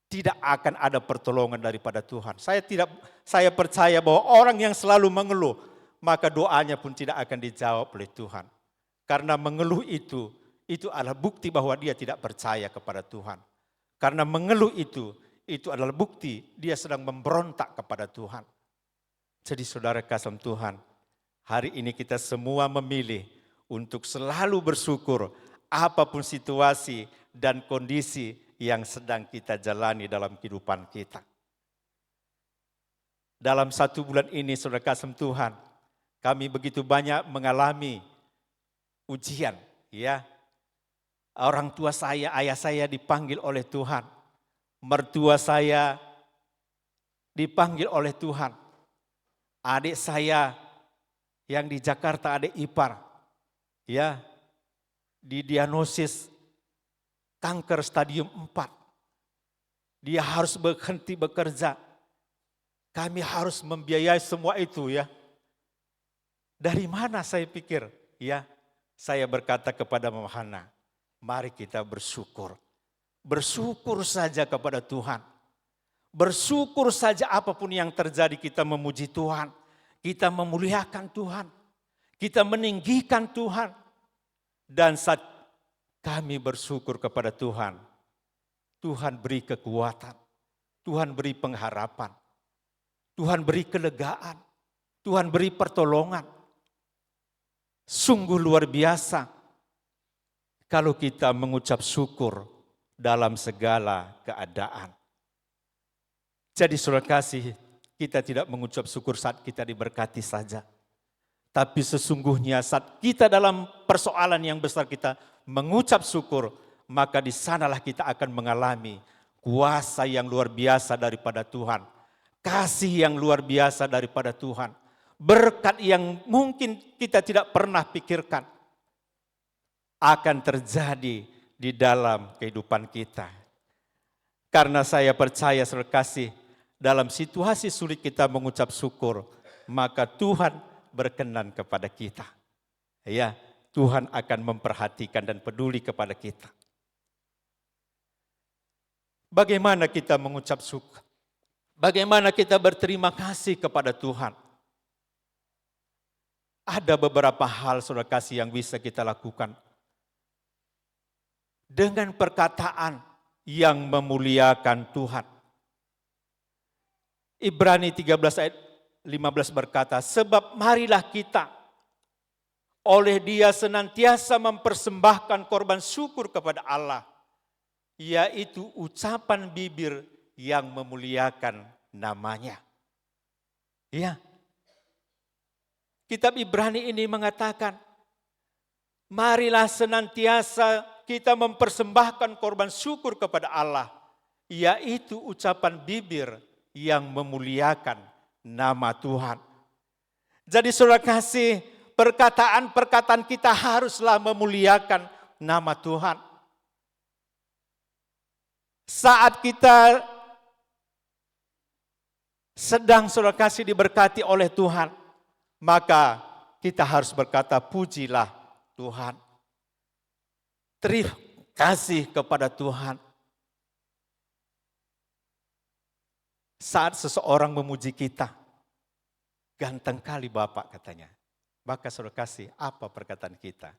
Tidak akan ada pertolongan daripada Tuhan. Saya percaya bahwa orang yang selalu mengeluh, maka doanya pun tidak akan dijawab oleh Tuhan. Karena mengeluh itu adalah bukti bahwa dia tidak percaya kepada Tuhan. Karena mengeluh itu adalah bukti dia sedang memberontak kepada Tuhan. Jadi saudara kasih Tuhan, hari ini kita semua memilih untuk selalu bersyukur apapun situasi dan kondisi yang sedang kita jalani dalam kehidupan kita. Dalam 1 bulan ini saudara kasih Tuhan, kami begitu banyak mengalami ujian, ya. Orang tua saya, ayah saya dipanggil oleh Tuhan. Mertua saya dipanggil oleh Tuhan. Adik saya yang di Jakarta, adik ipar, ya, didiagnosis kanker stadium 4. Dia harus berhenti bekerja. Kami harus membiayai semua itu, ya. Dari mana saya pikir? Ya, saya berkata kepada Mama Hana, mari kita bersyukur. Bersyukur saja kepada Tuhan. Bersyukur saja apapun yang terjadi, kita memuji Tuhan. Kita memuliakan Tuhan. Kita meninggikan Tuhan. Dan saat kami bersyukur kepada Tuhan, Tuhan beri kekuatan. Tuhan beri pengharapan. Tuhan beri kelegaan. Tuhan beri pertolongan. Sungguh luar biasa kalau kita mengucap syukur dalam segala keadaan. Jadi saudara kasih, kita tidak mengucap syukur saat kita diberkati saja. Tapi sesungguhnya saat kita dalam persoalan yang besar kita mengucap syukur, maka di sanalah kita akan mengalami kuasa yang luar biasa daripada Tuhan. Kasih yang luar biasa daripada Tuhan. Berkat yang mungkin kita tidak pernah pikirkan akan terjadi di dalam kehidupan kita. Karena saya percaya saudara kasih, dalam situasi sulit kita mengucap syukur, maka Tuhan berkenan kepada kita. Ya, Tuhan akan memperhatikan dan peduli kepada kita. Bagaimana kita mengucap syukur? Bagaimana kita berterima kasih kepada Tuhan? Ada beberapa hal saudara kasih yang bisa kita lakukan. Dengan perkataan yang memuliakan Tuhan. Ibrani 13 ayat 15 berkata, sebab marilah kita oleh Dia senantiasa mempersembahkan korban syukur kepada Allah, yaitu ucapan bibir yang memuliakan namanya. Ya. Kitab Ibrani ini mengatakan, marilah senantiasa kita mempersembahkan korban syukur kepada Allah, yaitu ucapan bibir yang memuliakan nama Tuhan. Jadi saudara kasih, perkataan-perkataan kita haruslah memuliakan nama Tuhan. Saat kita sedang saudara kasih diberkati oleh Tuhan, maka kita harus berkata, pujilah Tuhan. Terima kasih kepada Tuhan. Saat seseorang memuji kita, ganteng kali Bapak katanya. Maka saudara kasih, apa perkataan kita?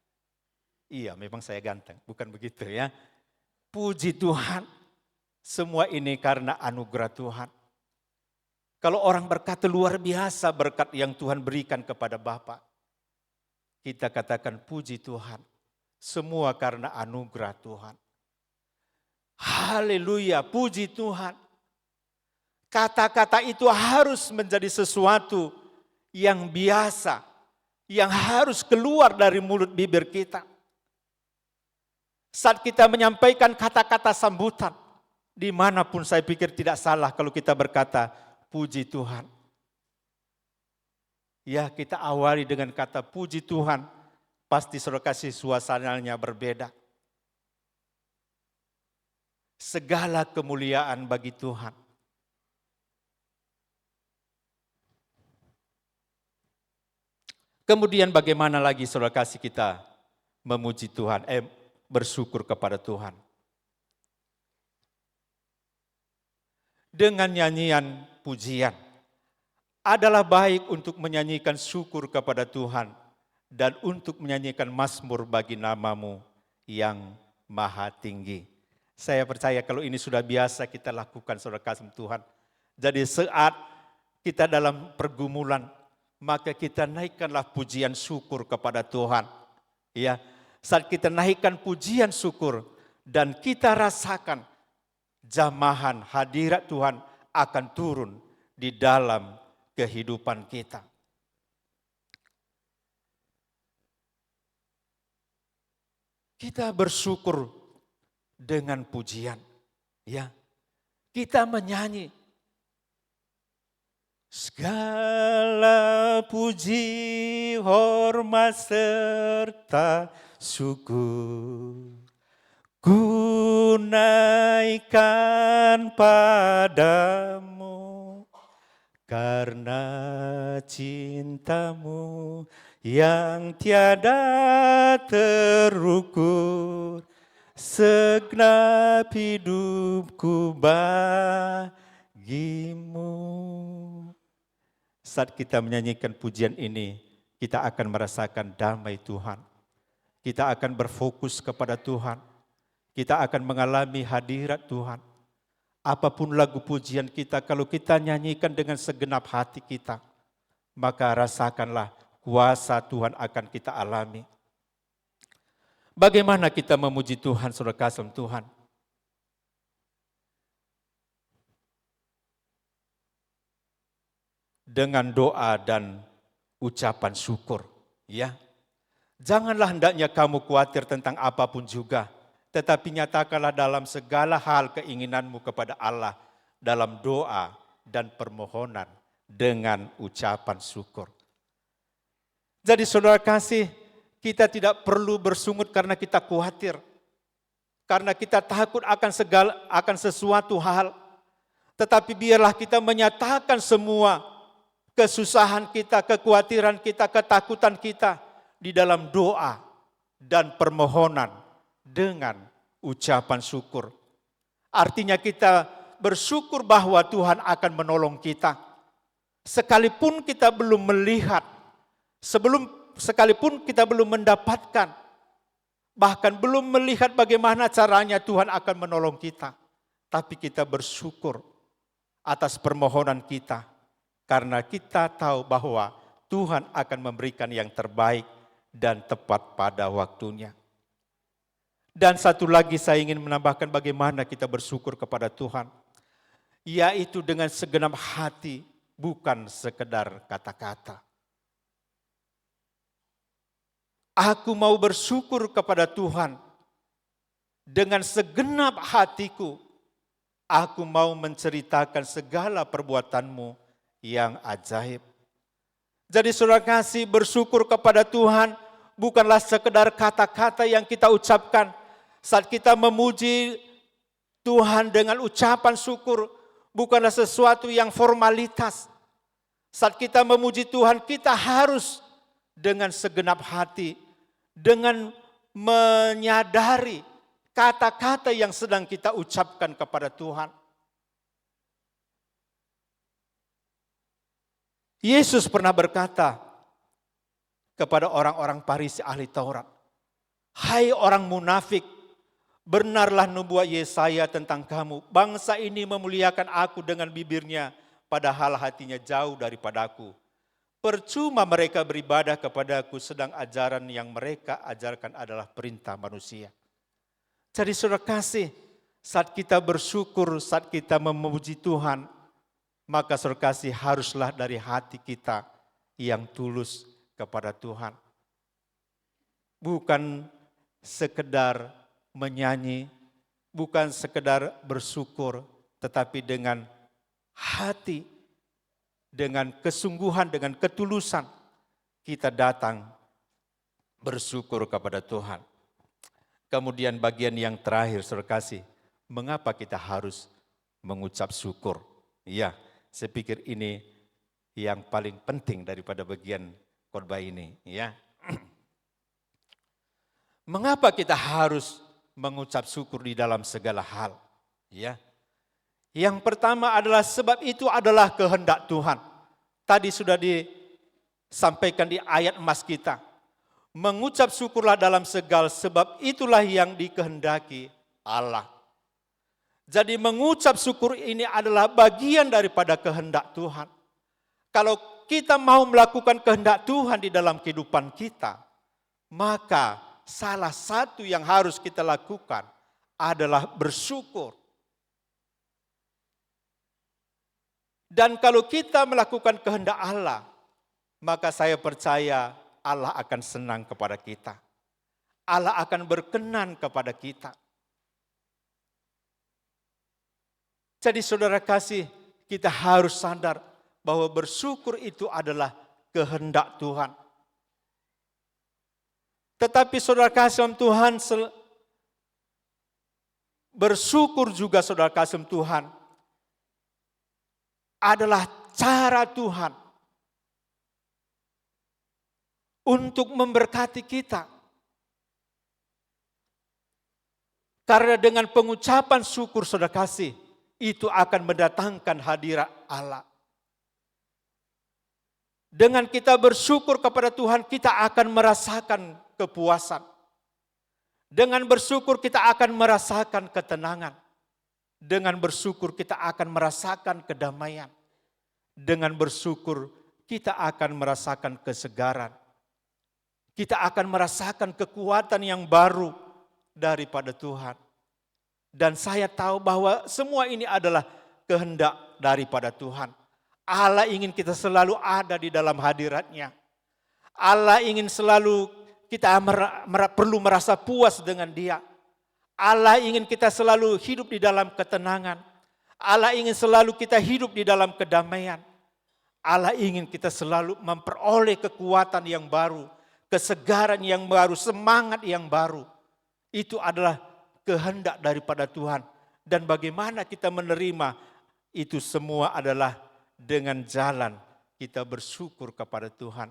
Iya, memang saya ganteng, bukan begitu ya. Puji Tuhan, semua ini karena anugerah Tuhan. Kalau orang berkata luar biasa berkat yang Tuhan berikan kepada Bapak, kita katakan puji Tuhan, semua karena anugerah Tuhan. Haleluya, puji Tuhan. Kata-kata itu harus menjadi sesuatu yang biasa, yang harus keluar dari mulut bibir kita. Saat kita menyampaikan kata-kata sambutan, dimanapun saya pikir tidak salah kalau kita berkata, puji Tuhan. Ya, kita awali dengan kata puji Tuhan, pasti saudara kasih suasananya berbeda. Segala kemuliaan bagi Tuhan. Kemudian bagaimana lagi saudara kasih kita memuji Tuhan, bersyukur kepada Tuhan. Dengan nyanyian pujian adalah baik untuk menyanyikan syukur kepada Tuhan dan untuk menyanyikan mazmur bagi nama-Mu yang maha tinggi. Saya percaya kalau ini sudah biasa kita lakukan saudara kasih Tuhan. Jadi saat kita dalam pergumulan, maka kita naikkanlah pujian syukur kepada Tuhan. Ya, saat kita naikkan pujian syukur dan kita rasakan jamahan hadirat Tuhan akan turun di dalam kehidupan kita. Kita bersyukur dengan pujian, ya. Kita menyanyi. Segala puji, hormat serta syukur ku naikkan padamu karena cintamu yang tiada terukur, segenap hidupku bagimu. Saat kita menyanyikan pujian ini, kita akan merasakan damai Tuhan. Kita akan berfokus kepada Tuhan. Kita akan mengalami hadirat Tuhan. Apapun lagu pujian kita, kalau kita nyanyikan dengan segenap hati kita, maka rasakanlah kuasa Tuhan akan kita alami. Bagaimana kita memuji Tuhan, saudara kasih Tuhan? Dengan doa dan ucapan syukur, ya. Janganlah hendaknya kamu khawatir tentang apapun juga, tetapi nyatakanlah dalam segala hal keinginanmu kepada Allah dalam doa dan permohonan dengan ucapan syukur. Jadi saudara kasih, kita tidak perlu bersungut karena kita khawatir, karena kita takut akan sesuatu hal, tetapi biarlah kita menyatakan semua kesusahan kita, kekhawatiran kita, ketakutan kita di dalam doa dan permohonan dengan ucapan syukur. Artinya kita bersyukur bahwa Tuhan akan menolong kita. Sekalipun kita belum melihat, sekalipun kita belum mendapatkan, bahkan belum melihat bagaimana caranya Tuhan akan menolong kita. Tapi kita bersyukur. atas permohonan kita. Karena kita tahu bahwa Tuhan akan memberikan yang terbaik dan tepat pada waktunya. Dan satu lagi saya ingin menambahkan bagaimana kita bersyukur kepada Tuhan. Yaitu dengan segenap hati, bukan sekedar kata-kata. Aku mau bersyukur kepada Tuhan dengan segenap hatiku. Aku mau menceritakan segala perbuatanmu yang ajaib. Jadi saudara kasih, bersyukur kepada Tuhan bukanlah sekedar kata-kata yang kita ucapkan. Saat kita memuji Tuhan dengan ucapan syukur, bukanlah sesuatu yang formalitas. Saat kita memuji Tuhan, kita harus dengan segenap hati, dengan menyadari kata-kata yang sedang kita ucapkan kepada Tuhan. Yesus pernah berkata kepada orang-orang Farisi ahli Taurat, "Hai orang munafik, benarlah nubuat Yesaya tentang kamu. Bangsa ini memuliakan aku dengan bibirnya, padahal hatinya jauh daripadaku. Percuma mereka beribadah kepadaku, sedang ajaran yang mereka ajarkan adalah perintah manusia." Jadi saudara kasih, saat kita bersyukur, saat kita memuji Tuhan, maka saudara kasih haruslah dari hati kita yang tulus kepada Tuhan. Bukan sekedar menyanyi, bukan sekedar bersyukur, tetapi dengan hati, dengan kesungguhan, dengan ketulusan, kita datang bersyukur kepada Tuhan. Kemudian bagian yang terakhir, saudara kasih, mengapa kita harus mengucap syukur? Ya, saya pikir ini yang paling penting daripada bagian khotbah ini. Ya, mengapa kita harus mengucap syukur di dalam segala hal? Ya, yang pertama adalah sebab itu adalah kehendak Tuhan. Tadi sudah disampaikan di ayat emas kita. Mengucap syukurlah dalam segala, sebab itulah yang dikehendaki Allah. Jadi mengucap syukur ini adalah bagian daripada kehendak Tuhan. Kalau kita mau melakukan kehendak Tuhan di dalam kehidupan kita, maka salah satu yang harus kita lakukan adalah bersyukur. Dan kalau kita melakukan kehendak Allah, maka saya percaya Allah akan senang kepada kita. Allah akan berkenan kepada kita. Jadi saudara kasih, kita harus sadar bahwa bersyukur itu adalah kehendak Tuhan. Tetapi saudara kasih Tuhan, bersyukur juga saudara kasih Tuhan adalah cara Tuhan untuk memberkati kita. Karena dengan pengucapan syukur saudara kasih, itu akan mendatangkan hadirat Allah. Dengan kita bersyukur kepada Tuhan, kita akan merasakan kepuasan. Dengan bersyukur kita akan merasakan ketenangan. Dengan bersyukur kita akan merasakan kedamaian. Dengan bersyukur kita akan merasakan kesegaran. Kita akan merasakan kekuatan yang baru daripada Tuhan. Dan saya tahu bahwa semua ini adalah kehendak daripada Tuhan. Allah ingin kita selalu ada di dalam hadirat-Nya. Allah ingin selalu kita perlu merasa puas dengan Dia. Allah ingin kita selalu hidup di dalam ketenangan. Allah ingin selalu kita hidup di dalam kedamaian. Allah ingin kita selalu memperoleh kekuatan yang baru, kesegaran yang baru, semangat yang baru. Itu adalah kehendak daripada Tuhan. Dan bagaimana kita menerima itu semua adalah dengan jalan kita bersyukur kepada Tuhan.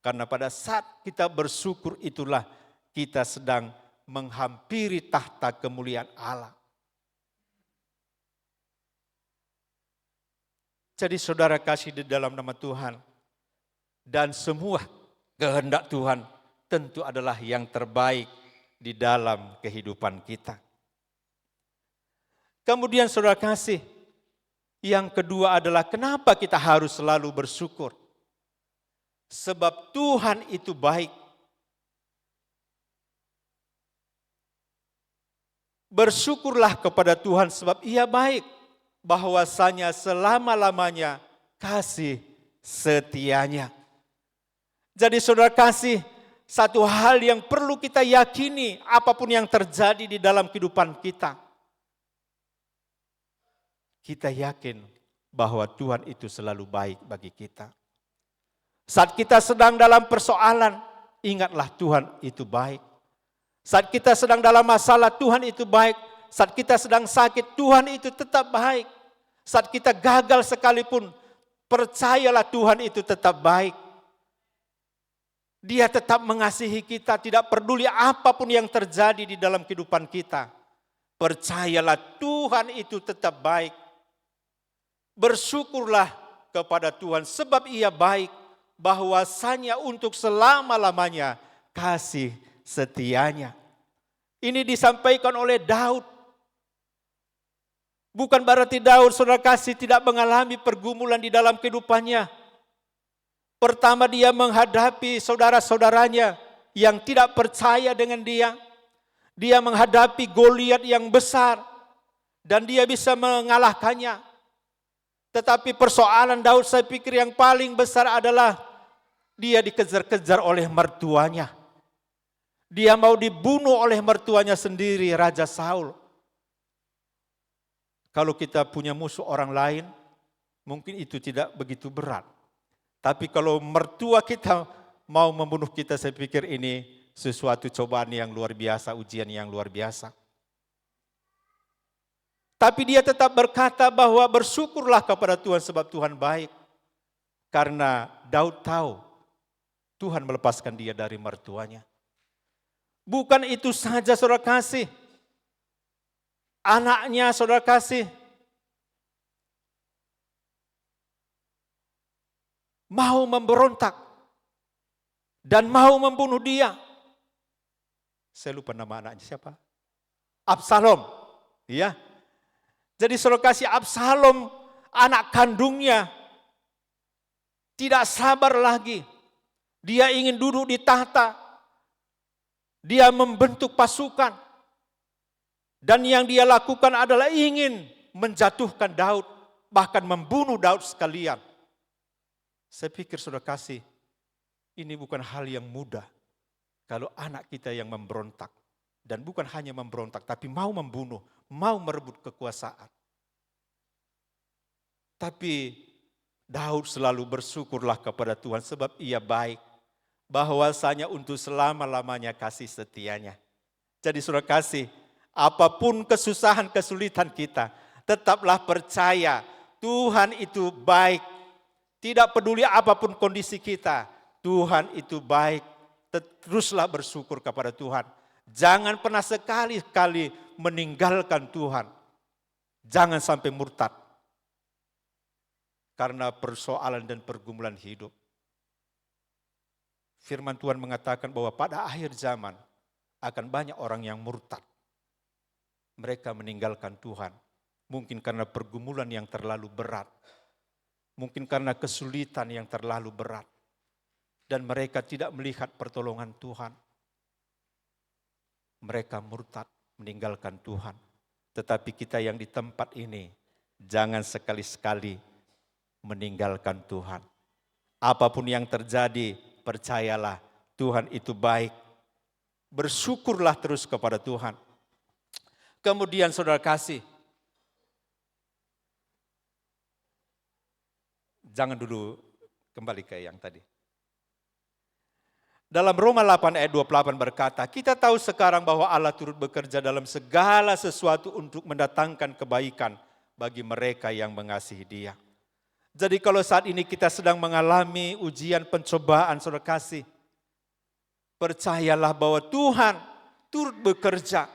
Karena pada saat kita bersyukur itulah kita sedang menghampiri tahta kemuliaan Allah. Jadi saudara kasih di dalam nama Tuhan. Dan semua kehendak Tuhan tentu adalah yang terbaik di dalam kehidupan kita. Kemudian saudara kasih, Yang kedua adalah kenapa kita harus selalu bersyukur? Sebab Tuhan itu baik. Bersyukurlah kepada Tuhan sebab Ia baik. Bahwasanya selama-lamanya kasih setianya. Jadi saudara kasih, satu hal yang perlu kita yakini apapun yang terjadi di dalam kehidupan kita. Kita yakin bahwa Tuhan itu selalu baik bagi kita. Saat kita sedang dalam persoalan, ingatlah Tuhan itu baik. Saat kita sedang dalam masalah, Tuhan itu baik. Saat kita sedang sakit, Tuhan itu tetap baik. Saat kita gagal sekalipun, percayalah Tuhan itu tetap baik. Dia tetap mengasihi kita, tidak peduli apapun yang terjadi di dalam kehidupan kita. Percayalah Tuhan itu tetap baik. Bersyukurlah kepada Tuhan sebab Ia baik. Bahwasanya untuk selama-lamanya kasih setianya. Ini disampaikan oleh Daud. Bukan berarti Daud, saudara kasih, tidak mengalami pergumulan di dalam kehidupannya. Pertama dia menghadapi saudara-saudaranya yang tidak percaya dengan dia. Dia menghadapi Goliat yang besar dan dia bisa mengalahkannya. Tetapi persoalan Daud saya pikir yang paling besar adalah dia dikejar-kejar oleh mertuanya. Dia mau dibunuh oleh mertuanya sendiri, Raja Saul. Kalau kita punya musuh orang lain, mungkin itu tidak begitu berat. Tapi kalau mertua kita mau membunuh kita, saya pikir ini sesuatu cobaan yang luar biasa, ujian yang luar biasa. Tapi dia tetap berkata bahwa bersyukurlah kepada Tuhan sebab Tuhan baik. Karena Daud tahu Tuhan melepaskan dia dari mertuanya. Bukan itu saja saudara kasih. Anaknya saudara kasih mau memberontak dan mau membunuh dia. Saya lupa nama anaknya siapa? Absalom. Iya. Jadi saudara kasih, Absalom anak kandungnya tidak sabar lagi. Dia ingin duduk di tahta. Dia membentuk pasukan. Dan yang dia lakukan adalah ingin menjatuhkan Daud. Bahkan membunuh Daud sekalian. Saya pikir saudara kasih, ini bukan hal yang mudah. Kalau anak kita yang memberontak. Dan bukan hanya memberontak, tapi mau membunuh, mau merebut kekuasaan. Tapi Daud selalu bersyukurlah kepada Tuhan sebab Ia baik. Bahwasanya untuk selama-lamanya kasih setianya. Jadi saudara kasih, apapun kesusahan, kesulitan kita, tetaplah percaya Tuhan itu baik. Tidak peduli apapun kondisi kita, Tuhan itu baik. Teruslah bersyukur kepada Tuhan. Jangan pernah sekali-kali meninggalkan Tuhan. Jangan sampai murtad. Karena persoalan dan pergumulan hidup. Firman Tuhan mengatakan bahwa pada akhir zaman akan banyak orang yang murtad. Mereka meninggalkan Tuhan. Mungkin karena pergumulan yang terlalu berat. Mungkin karena kesulitan yang terlalu berat. Dan mereka tidak melihat pertolongan Tuhan. Mereka murtad, meninggalkan Tuhan. Tetapi kita yang di tempat ini, jangan sekali-sekali meninggalkan Tuhan. Apapun yang terjadi, percayalah Tuhan itu baik. Bersyukurlah terus kepada Tuhan. Kemudian saudara kasih, jangan dulu kembali ke yang tadi. Dalam Roma 8 ayat 28 berkata, kita tahu sekarang bahwa Allah turut bekerja dalam segala sesuatu untuk mendatangkan kebaikan bagi mereka yang mengasihi Dia. Jadi kalau saat ini kita sedang mengalami ujian pencobaan, saudara kasih, percayalah bahwa Tuhan turut bekerja,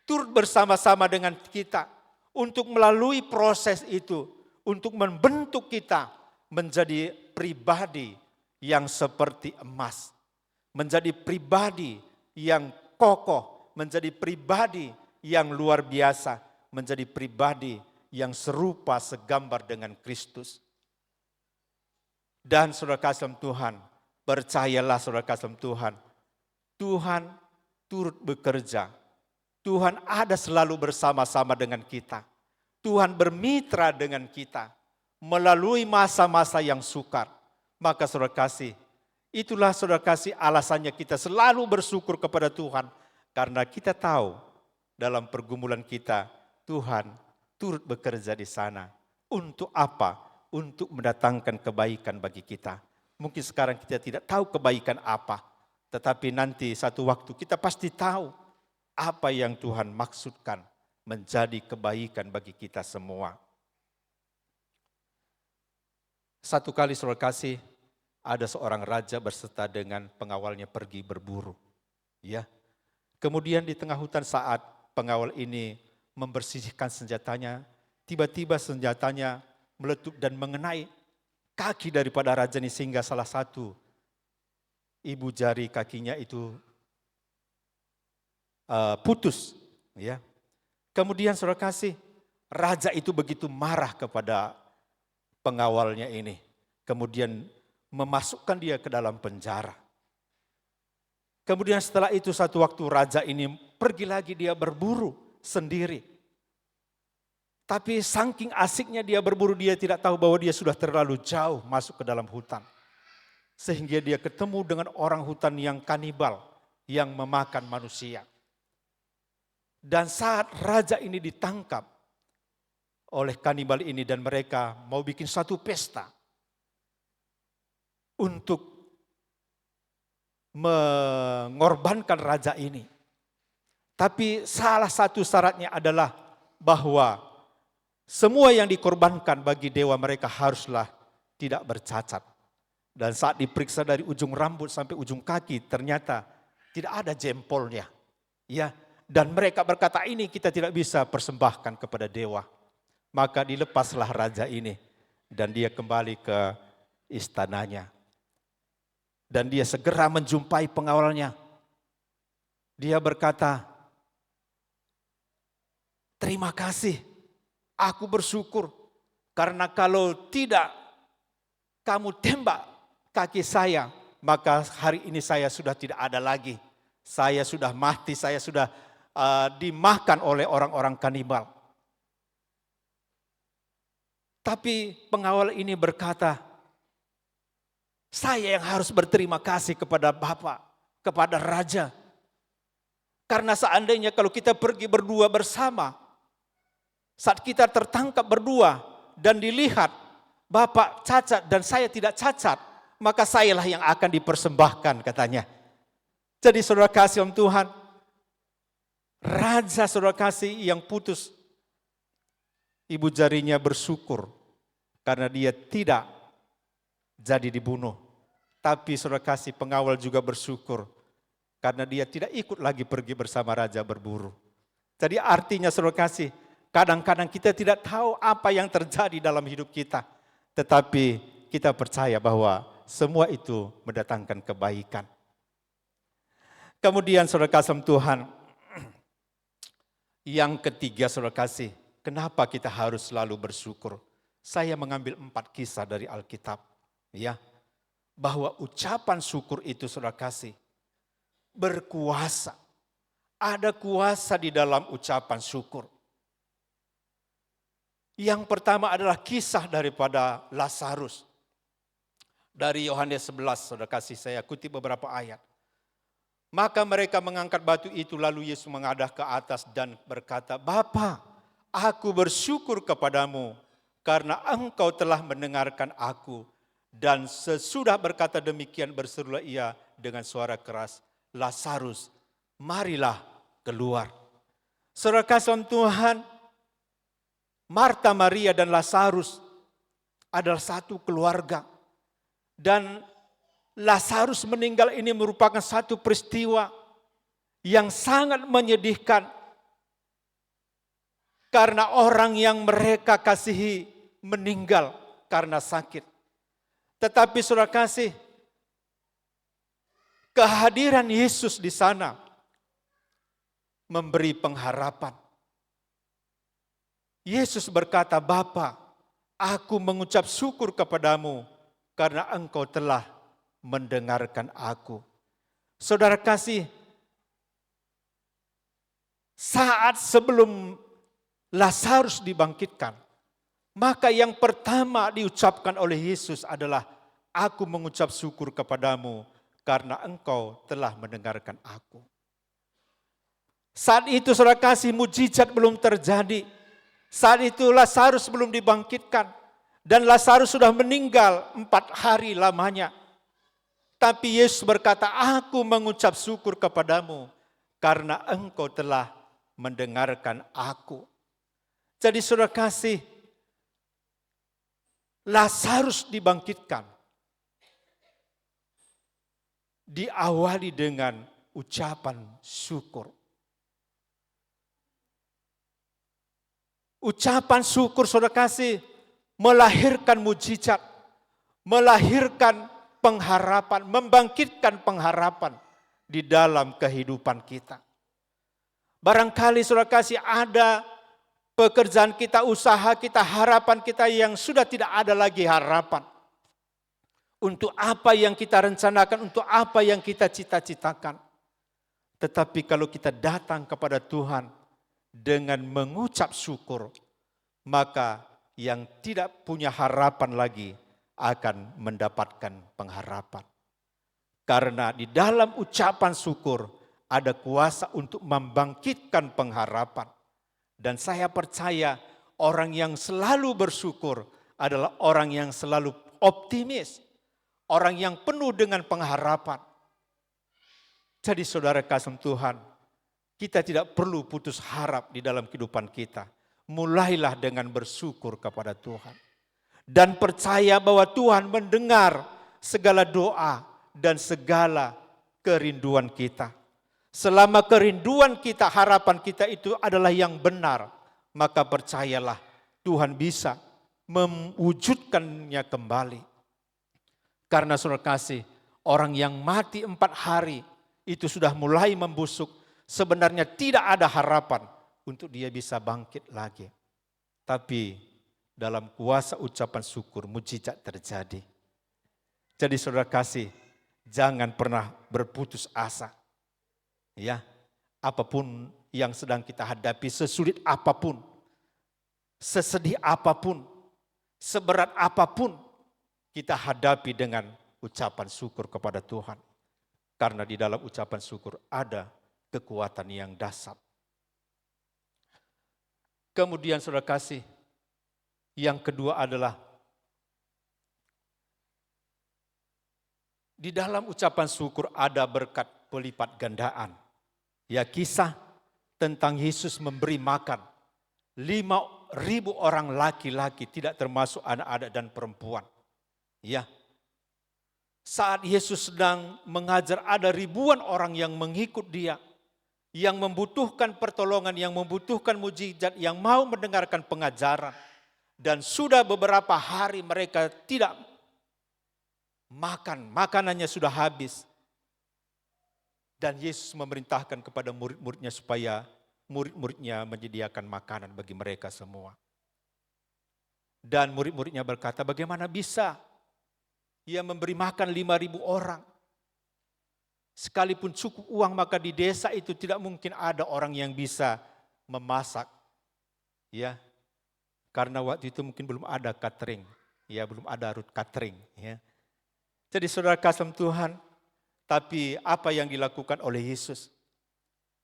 turut bersama-sama dengan kita untuk melalui proses itu, untuk membentuk kita menjadi pribadi yang seperti emas. Menjadi pribadi yang kokoh, menjadi pribadi yang luar biasa, menjadi pribadi yang serupa segambar dengan Kristus. Dan saudara kasih dalam Tuhan, percayalah saudara kasih dalam Tuhan, Tuhan turut bekerja. Tuhan ada selalu bersama-sama dengan kita. Tuhan bermitra dengan kita melalui masa-masa yang sukar. Maka saudara kasih, itulah saudara kasih alasannya kita selalu bersyukur kepada Tuhan. Karena kita tahu dalam pergumulan kita, Tuhan turut bekerja di sana. Untuk apa? Untuk mendatangkan kebaikan bagi kita. Mungkin sekarang kita tidak tahu kebaikan apa. Tetapi nanti satu waktu kita pasti tahu apa yang Tuhan maksudkan menjadi kebaikan bagi kita semua. Satu kali saudara kasih, ada seorang raja berserta dengan pengawalnya pergi berburu. Ya. Kemudian di tengah hutan saat pengawal ini membersihkan senjatanya, tiba-tiba senjatanya meletup dan mengenai kaki daripada raja ini sehingga salah satu ibu jari kakinya itu putus. Ya. Kemudian saudara kasih, raja itu begitu marah kepada pengawalnya ini. Kemudian memasukkan dia ke dalam penjara. Kemudian setelah itu satu waktu raja ini pergi lagi dia berburu sendiri. Tapi saking asiknya dia berburu, dia tidak tahu bahwa dia sudah terlalu jauh masuk ke dalam hutan. Sehingga dia ketemu dengan orang hutan yang kanibal, yang memakan manusia. Dan saat raja ini ditangkap oleh kanibal ini dan mereka mau bikin satu pesta untuk mengorbankan raja ini. Tapi salah satu syaratnya adalah bahwa semua yang dikorbankan bagi dewa mereka haruslah tidak bercacat. Dan saat diperiksa dari ujung rambut sampai ujung kaki ternyata tidak ada jempolnya. Ya, dan mereka berkata ini kita tidak bisa persembahkan kepada dewa. Maka dilepaslah raja ini dan dia kembali ke istananya. Dan dia segera menjumpai pengawalnya. Dia berkata, terima kasih, aku bersyukur karena kalau tidak kamu tembak kaki saya, maka hari ini saya sudah tidak ada lagi. Saya sudah mati, saya sudah dimakan oleh orang-orang kanibal. Tapi pengawal ini berkata, saya yang harus berterima kasih kepada Bapak, kepada Raja. Karena seandainya kalau kita pergi berdua bersama, saat kita tertangkap berdua dan dilihat Bapak cacat dan saya tidak cacat, maka sayalah yang akan dipersembahkan katanya. Jadi saudara kasih om Tuhan, Raja saudara kasih yang putus, ibu jarinya bersyukur karena dia tidak jadi dibunuh. Tapi saudara kasih pengawal juga bersyukur karena dia tidak ikut lagi pergi bersama raja berburu. Jadi artinya saudara kasih, kadang-kadang kita tidak tahu apa yang terjadi dalam hidup kita. Tetapi kita percaya bahwa semua itu mendatangkan kebaikan. Kemudian saudara kasih Tuhan, yang ketiga saudara kasih, kenapa kita harus selalu bersyukur? Saya mengambil 4 kisah dari Alkitab. Ya, bahwa ucapan syukur itu saudara kasih berkuasa. Ada kuasa di dalam ucapan syukur. Yang pertama adalah kisah daripada Lazarus. Dari Yohanes 11, saudara kasih saya kutip beberapa ayat. Maka mereka mengangkat batu itu lalu Yesus mengadah ke atas dan berkata, Bapa, aku bersyukur kepadamu karena engkau telah mendengarkan aku. Dan sesudah berkata demikian berserulah ia dengan suara keras, Lazarus, marilah keluar. Saudara kasih Tuhan, Marta, Maria dan Lazarus adalah satu keluarga. Dan Lazarus meninggal ini merupakan satu peristiwa yang sangat menyedihkan. Karena orang yang mereka kasihi meninggal karena sakit. Tetapi saudara kasih, kehadiran Yesus di sana memberi pengharapan. Yesus berkata, Bapa, aku mengucap syukur kepadamu karena engkau telah mendengarkan aku. Saudara kasih, saat sebelum Lazarus dibangkitkan, maka yang pertama diucapkan oleh Yesus adalah, aku mengucap syukur kepadamu karena engkau telah mendengarkan aku. Saat itu saudara kasih, mujizat belum terjadi. Saat itu Lazarus belum dibangkitkan. Dan Lazarus sudah meninggal 4 hari lamanya. Tapi Yesus berkata, aku mengucap syukur kepadamu karena engkau telah mendengarkan aku. Jadi saudara kasih, Lazarus dibangkitkan. Diawali dengan ucapan syukur. Ucapan syukur saudara kasih melahirkan mujizat, melahirkan pengharapan, membangkitkan pengharapan di dalam kehidupan kita. Barangkali saudara kasih ada pekerjaan kita, usaha kita, harapan kita yang sudah tidak ada lagi harapan. Untuk apa yang kita rencanakan, untuk apa yang kita cita-citakan. Tetapi kalau kita datang kepada Tuhan dengan mengucap syukur, maka yang tidak punya harapan lagi akan mendapatkan pengharapan. Karena di dalam ucapan syukur ada kuasa untuk membangkitkan pengharapan. Dan saya percaya orang yang selalu bersyukur adalah orang yang selalu optimis. Orang yang penuh dengan pengharapan. Jadi saudara kasih Tuhan, kita tidak perlu putus harap di dalam kehidupan kita. Mulailah dengan bersyukur kepada Tuhan. Dan percaya bahwa Tuhan mendengar segala doa dan segala kerinduan kita. Selama kerinduan kita, harapan kita itu adalah yang benar, maka percayalah Tuhan bisa mewujudkannya kembali. Karena saudara kasih, orang yang mati 4 hari itu sudah mulai membusuk. Sebenarnya tidak ada harapan untuk dia bisa bangkit lagi. Tapi dalam kuasa ucapan syukur, mujizat terjadi. Jadi saudara kasih, jangan pernah berputus asa. Ya, apapun yang sedang kita hadapi, sesulit apapun, sesedih apapun, seberat apapun, kita hadapi dengan ucapan syukur kepada Tuhan. Karena di dalam ucapan syukur ada kekuatan yang dahsyat. Kemudian saudara kasih, yang kedua adalah di dalam ucapan syukur ada berkat pelipat gandaan. Ya, kisah tentang Yesus memberi makan 5.000 orang laki-laki, tidak termasuk anak-anak dan perempuan. Ya, saat Yesus sedang mengajar ada ribuan orang yang mengikut dia, yang membutuhkan pertolongan, yang membutuhkan mujizat, yang mau mendengarkan pengajaran. Dan sudah beberapa hari mereka tidak makan, makanannya sudah habis. Dan Yesus memerintahkan kepada murid-muridnya supaya murid-muridnya menyediakan makanan bagi mereka semua. Dan murid-muridnya berkata, bagaimana bisa ia memberi makan 5.000 orang? Sekalipun cukup uang, maka di desa itu tidak mungkin ada orang yang bisa memasak. Ya, karena waktu itu mungkin belum ada catering, ya belum ada root catering. Ya. Jadi saudara kasih Tuhan, tapi apa yang dilakukan oleh Yesus?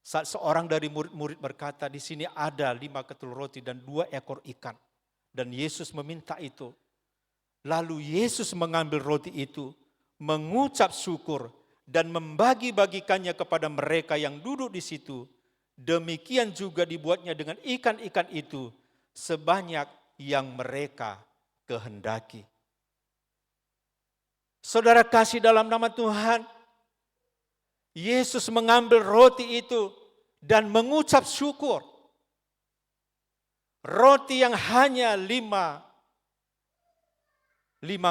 Saat seorang dari murid-murid berkata, di sini ada 5 ketul roti dan 2 ekor ikan. Dan Yesus meminta itu. Lalu Yesus mengambil roti itu, mengucap syukur, dan membagi-bagikannya kepada mereka yang duduk di situ. Demikian juga dibuatnya dengan ikan-ikan itu, sebanyak yang mereka kehendaki. Saudara kasih dalam nama Tuhan, Yesus mengambil roti itu dan mengucap syukur. Roti yang hanya 5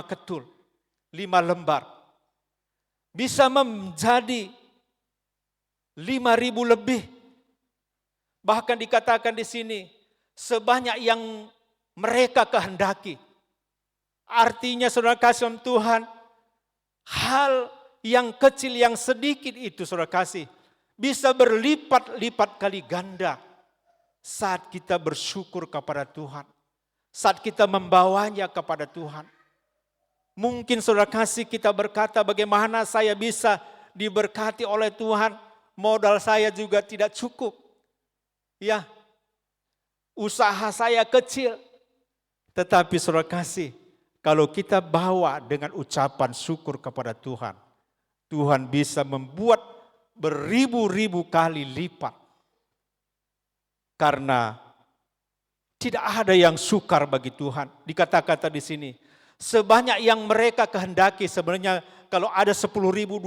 ketul, 5 lembar. Bisa menjadi 5.000 lebih. Bahkan dikatakan di sini, sebanyak yang mereka kehendaki. Artinya saudara kasih Tuhan, hal yang kecil, yang sedikit itu saudara kasih, bisa berlipat-lipat kali ganda saat kita bersyukur kepada Tuhan. Saat kita membawanya kepada Tuhan. Mungkin saudara kasih kita berkata, bagaimana saya bisa diberkati oleh Tuhan, modal saya juga tidak cukup. Ya, usaha saya kecil. Tetapi saudara kasih, kalau kita bawa dengan ucapan syukur kepada Tuhan, Tuhan bisa membuat beribu-ribu kali lipat. Karena tidak ada yang sukar bagi Tuhan. Dikata-kata di sini, sebanyak yang mereka kehendaki. Sebenarnya kalau ada 10.000, 20.000,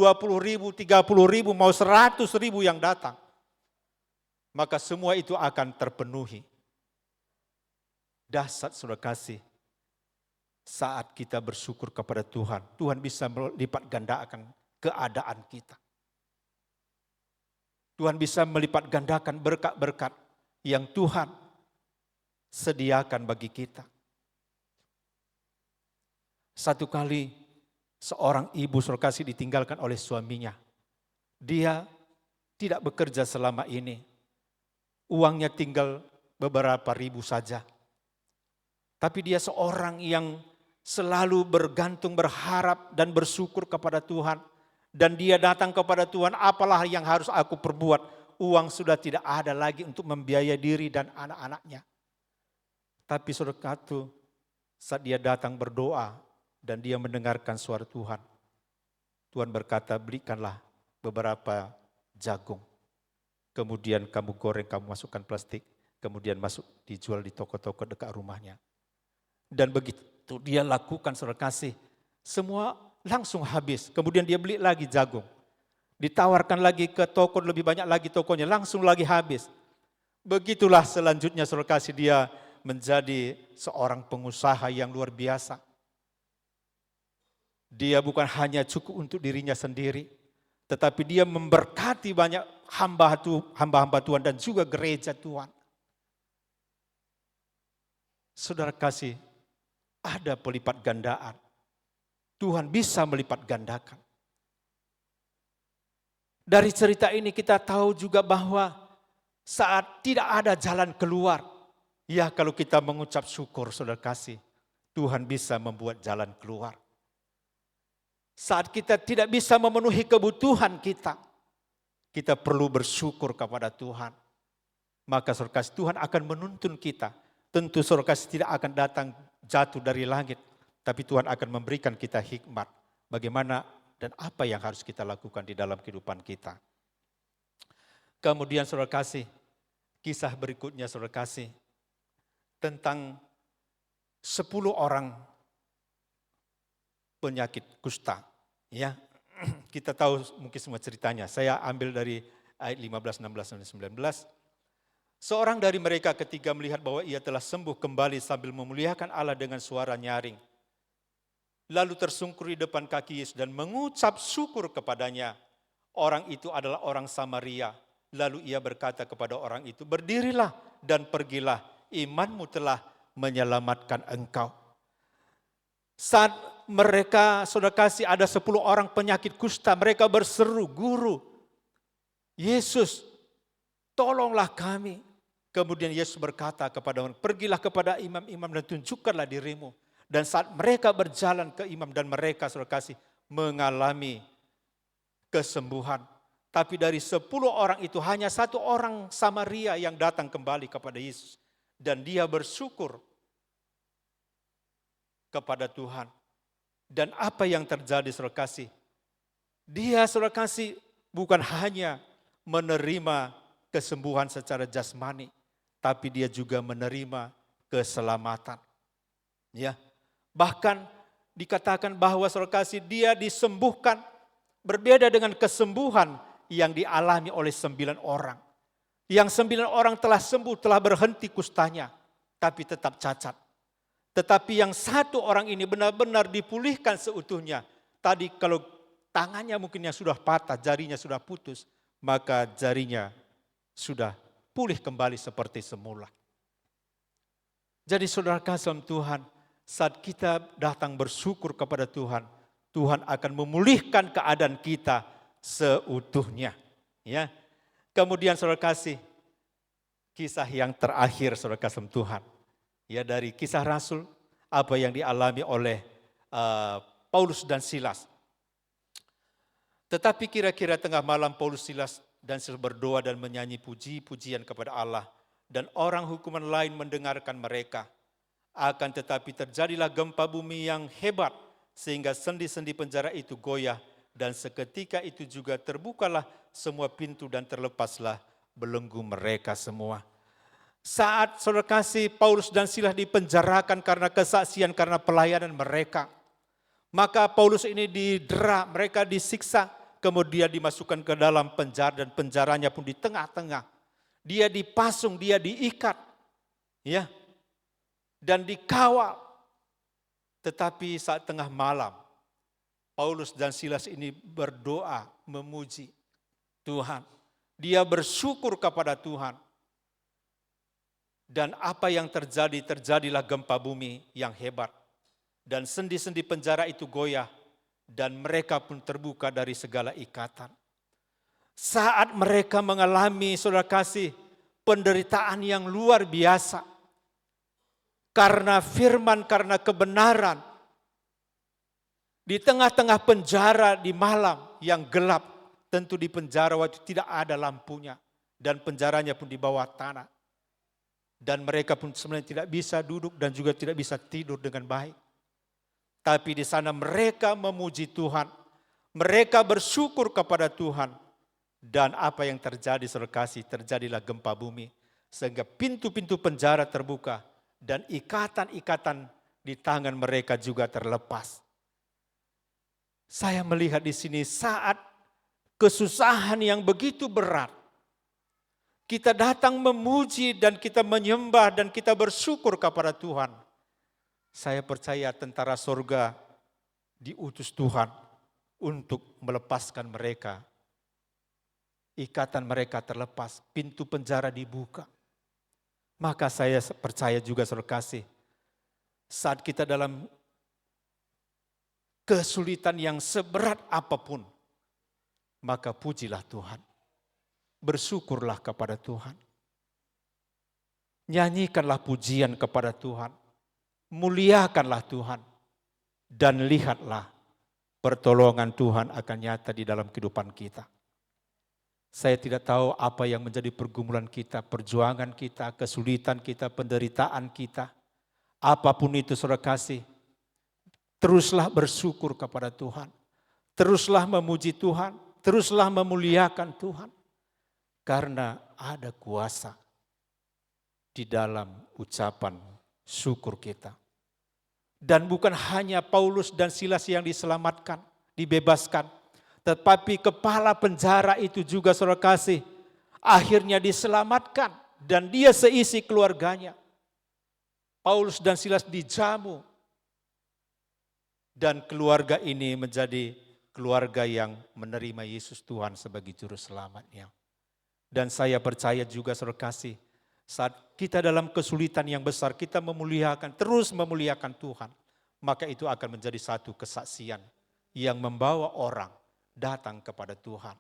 30.000, mau 100.000 yang datang, maka semua itu akan terpenuhi. Dahsyat saudara kasih, saat kita bersyukur kepada Tuhan, Tuhan bisa melipat gandakan keadaan kita. Tuhan bisa melipat gandakan berkat-berkat yang Tuhan sediakan bagi kita. Satu kali seorang ibu saudara kasih ditinggalkan oleh suaminya. Dia tidak bekerja selama ini. Uangnya tinggal beberapa ribu saja. Tapi dia seorang yang selalu bergantung, berharap dan bersyukur kepada Tuhan. Dan dia datang kepada Tuhan, apalah yang harus aku perbuat? Uang sudah tidak ada lagi untuk membiayai diri dan anak-anaknya. Tapi saudara itu, saat dia datang berdoa dan dia mendengarkan suara Tuhan, Tuhan berkata, belikanlah beberapa jagung. Kemudian kamu goreng, kamu masukkan plastik, kemudian masuk dijual di toko-toko dekat rumahnya. Dan begitu dia lakukan saudara kasih, semua langsung habis. Kemudian dia beli lagi jagung. Ditawarkan lagi ke toko, lebih banyak lagi tokonya, langsung lagi habis. Begitulah selanjutnya saudara kasih, dia menjadi seorang pengusaha yang luar biasa. Dia bukan hanya cukup untuk dirinya sendiri, tetapi dia memberkati banyak hamba-hamba Tuhan dan juga gereja Tuhan. Saudara kasih, ada pelipat gandaan. Tuhan bisa melipat gandakan. Dari cerita ini kita tahu juga bahwa saat tidak ada jalan keluar, ya kalau kita mengucap syukur saudara kasih, Tuhan bisa membuat jalan keluar. Saat kita tidak bisa memenuhi kebutuhan kita perlu bersyukur kepada Tuhan. Maka saudara kasih, Tuhan akan menuntun kita. Tentu saudara kasih tidak akan datang jatuh dari langit, tapi Tuhan akan memberikan kita hikmat. Bagaimana dan apa yang harus kita lakukan di dalam kehidupan kita. Kemudian saudara kasih, kisah berikutnya saudara kasih, tentang 10 orang penyakit kusta. Ya, kita tahu mungkin semua ceritanya. Saya ambil dari ayat 15, 16, dan 19. Seorang dari mereka ketika melihat bahwa ia telah sembuh kembali sambil memuliakan Allah dengan suara nyaring. Lalu tersungkur di depan kaki Yesus dan mengucap syukur kepadanya. Orang itu adalah orang Samaria. Lalu ia berkata kepada orang itu, berdirilah dan pergilah. Imanmu telah menyelamatkan engkau. Saat mereka, saudara kasih, ada 10 orang penyakit kusta, mereka berseru, guru, Yesus, tolonglah kami. Kemudian Yesus berkata kepada mereka, pergilah kepada imam-imam dan tunjukkanlah dirimu. Dan saat mereka berjalan ke imam dan mereka, saudara kasih, mengalami kesembuhan. Tapi dari 10 orang itu hanya 1 orang Samaria yang datang kembali kepada Yesus. Dan dia bersyukur kepada Tuhan. Dan apa yang terjadi saudara kasih? Dia saudara kasih bukan hanya menerima kesembuhan secara jasmani, tapi dia juga menerima keselamatan. Ya, bahkan dikatakan bahwa saudara kasih dia disembuhkan berbeda dengan kesembuhan yang dialami oleh 9 orang. Yang 9 orang telah sembuh, telah berhenti kustanya, tapi tetap cacat. Tetapi yang 1 orang ini benar-benar dipulihkan seutuhnya. Tadi kalau tangannya mungkin yang sudah patah, jarinya sudah putus, maka jarinya sudah pulih kembali seperti semula. Jadi saudara kasih dalam Tuhan, saat kita datang bersyukur kepada Tuhan, Tuhan akan memulihkan keadaan kita seutuhnya. Ya. Kemudian saudara kasih, kisah yang terakhir saudara kasih dalam Tuhan. Ya, dari kisah Rasul, apa yang dialami oleh Paulus dan Silas. Tetapi kira-kira tengah malam Paulus, Silas dan Silas berdoa dan menyanyi puji-pujian kepada Allah. Dan orang hukuman lain mendengarkan mereka. Akan tetapi terjadilah gempa bumi yang hebat, sehingga sendi-sendi penjara itu goyah. Dan seketika itu juga terbukalah semua pintu dan terlepaslah belenggu mereka semua. Saat saudara kasih Paulus dan Silas dipenjarakan karena kesaksian, karena pelayanan mereka. Maka Paulus ini didera, mereka disiksa, kemudian dimasukkan ke dalam penjara dan penjaranya pun di tengah-tengah. Dia dipasung, dia diikat, ya, dan dikawal. Tetapi saat tengah malam, Paulus dan Silas ini berdoa memuji Tuhan. Dia bersyukur kepada Tuhan. Dan apa yang terjadi, terjadilah gempa bumi yang hebat. Dan sendi-sendi penjara itu goyah. Dan mereka pun terbuka dari segala ikatan. Saat mereka mengalami, saudara kasih, penderitaan yang luar biasa. Karena firman, karena kebenaran. Di tengah-tengah penjara di malam yang gelap. Tentu di penjara waktu tidak ada lampunya. Dan penjaranya pun di bawah tanah. Dan mereka pun sebenarnya tidak bisa duduk dan juga tidak bisa tidur dengan baik. Tapi di sana mereka memuji Tuhan. Mereka bersyukur kepada Tuhan. Dan apa yang terjadi, saudara kasih, terjadilah gempa bumi. Sehingga pintu-pintu penjara terbuka. Dan ikatan-ikatan di tangan mereka juga terlepas. Saya melihat di sini saat kesusahan yang begitu berat. Kita datang memuji dan kita menyembah dan kita bersyukur kepada Tuhan. Saya percaya tentara sorga diutus Tuhan untuk melepaskan mereka. Ikatan mereka terlepas, pintu penjara dibuka. Maka saya percaya juga saudara kasih, saat kita dalam kesulitan yang seberat apapun, maka pujilah Tuhan. Bersyukurlah kepada Tuhan. Nyanyikanlah pujian kepada Tuhan. Muliakanlah Tuhan. Dan lihatlah pertolongan Tuhan akan nyata di dalam kehidupan kita. Saya tidak tahu apa yang menjadi pergumulan kita, perjuangan kita, kesulitan kita, penderitaan kita. Apapun itu saudara kasih, teruslah bersyukur kepada Tuhan. Teruslah memuji Tuhan, teruslah memuliakan Tuhan. Karena ada kuasa di dalam ucapan syukur kita. Dan bukan hanya Paulus dan Silas yang diselamatkan, dibebaskan. Tetapi kepala penjara itu juga saudara kasih, akhirnya diselamatkan. Dan dia seisi keluarganya. Paulus dan Silas dijamu. Dan keluarga ini menjadi keluarga yang menerima Yesus Tuhan sebagai juru selamatnya. Dan saya percaya juga saudara kasih, saat kita dalam kesulitan yang besar, kita memuliakan, terus memuliakan Tuhan. Maka itu akan menjadi satu kesaksian yang membawa orang datang kepada Tuhan.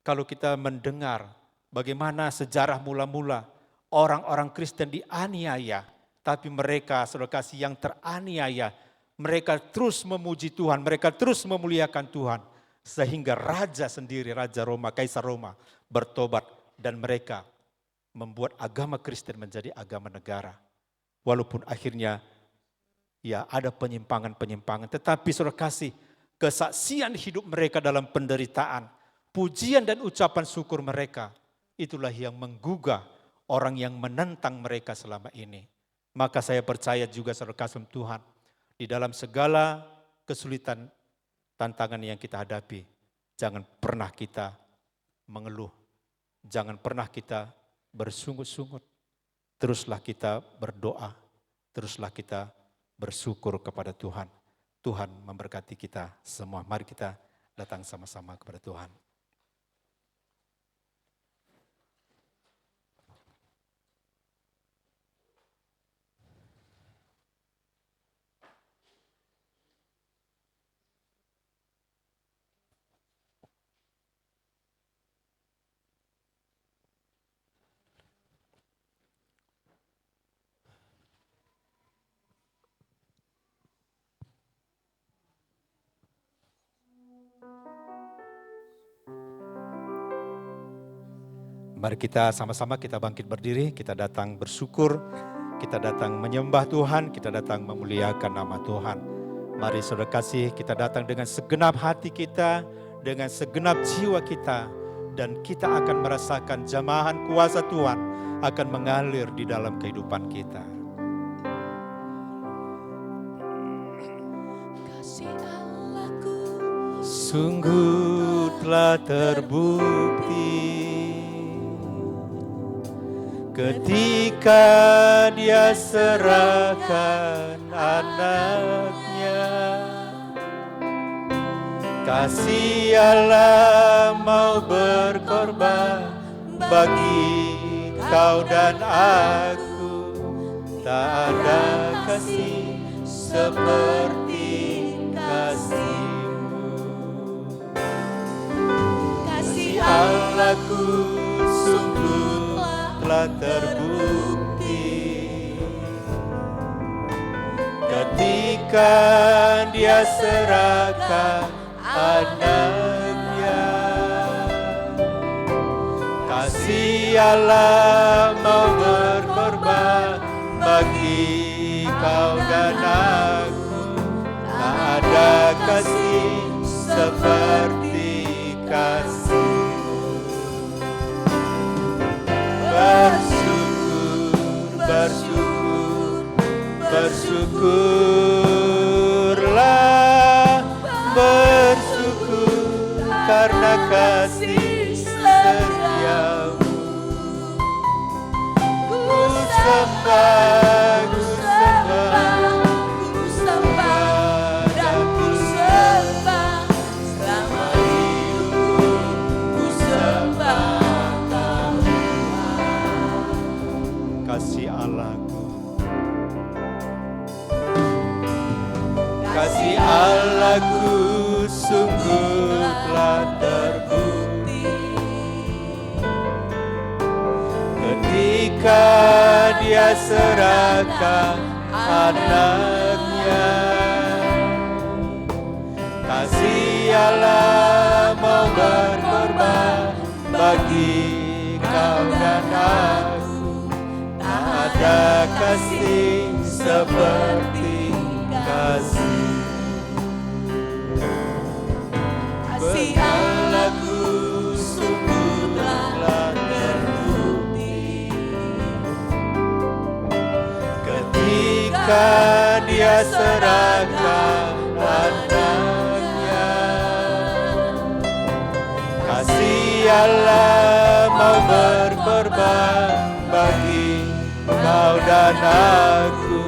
Kalau kita mendengar bagaimana sejarah mula-mula orang-orang Kristen dianiaya, tapi mereka saudara kasih yang teraniaya, mereka terus memuji Tuhan, mereka terus memuliakan Tuhan. Sehingga raja sendiri, Raja Roma, Kaisar Roma bertobat dan mereka membuat agama Kristen menjadi agama negara. Walaupun akhirnya ya ada penyimpangan-penyimpangan, tetapi saudara kasih, kesaksian hidup mereka dalam penderitaan, pujian dan ucapan syukur mereka, itulah yang menggugah orang yang menentang mereka selama ini. Maka saya percaya juga saudara kasih Tuhan, di dalam segala kesulitan, tantangan yang kita hadapi, jangan pernah kita mengeluh, jangan pernah kita bersungut-sungut, teruslah kita berdoa, teruslah kita bersyukur kepada Tuhan. Tuhan memberkati kita semua. Mari kita datang sama-sama kepada Tuhan. Mari kita sama-sama kita bangkit berdiri, kita datang bersyukur, kita datang menyembah Tuhan, kita datang memuliakan nama Tuhan. Mari saudara kasih, kita datang dengan segenap hati kita, dengan segenap jiwa kita, dan kita akan merasakan jamahan kuasa Tuhan akan mengalir di dalam kehidupan kita. Kasih Allahku Sungguh telah terbukti ketika Dia serahkan anaknya. Kasih Allah mau berkorban bagi kau dan aku. Tak ada kasih seperti kasih-Mu. Kasih Allahku sungguh telah terbukti ketika Dia serahkan anaknya. Kasih Allah mau berkorban bagi kau dan aku. Tak ada kasih seperti kasih-Mu. Bersyukur, bersyukur, bersyukurlah, bersyukur karena kasih setia-Mu. Ku sembah, ku sembah, ku sembah dan ku sembah selama hidupku. Ku sembah Kau kasih Allahku. Kasih Allahku sungguh telah terbukti ketika Dia serahkan anaknya. Kasih Allah mau berkorban bagi kau dan aku. Tak ada kasih seperti kasih. kasih Allahku sungguh telah terbukti ketika Dia serahkan anaknya. Kasih Allah mau berkorban bagi kau dan aku.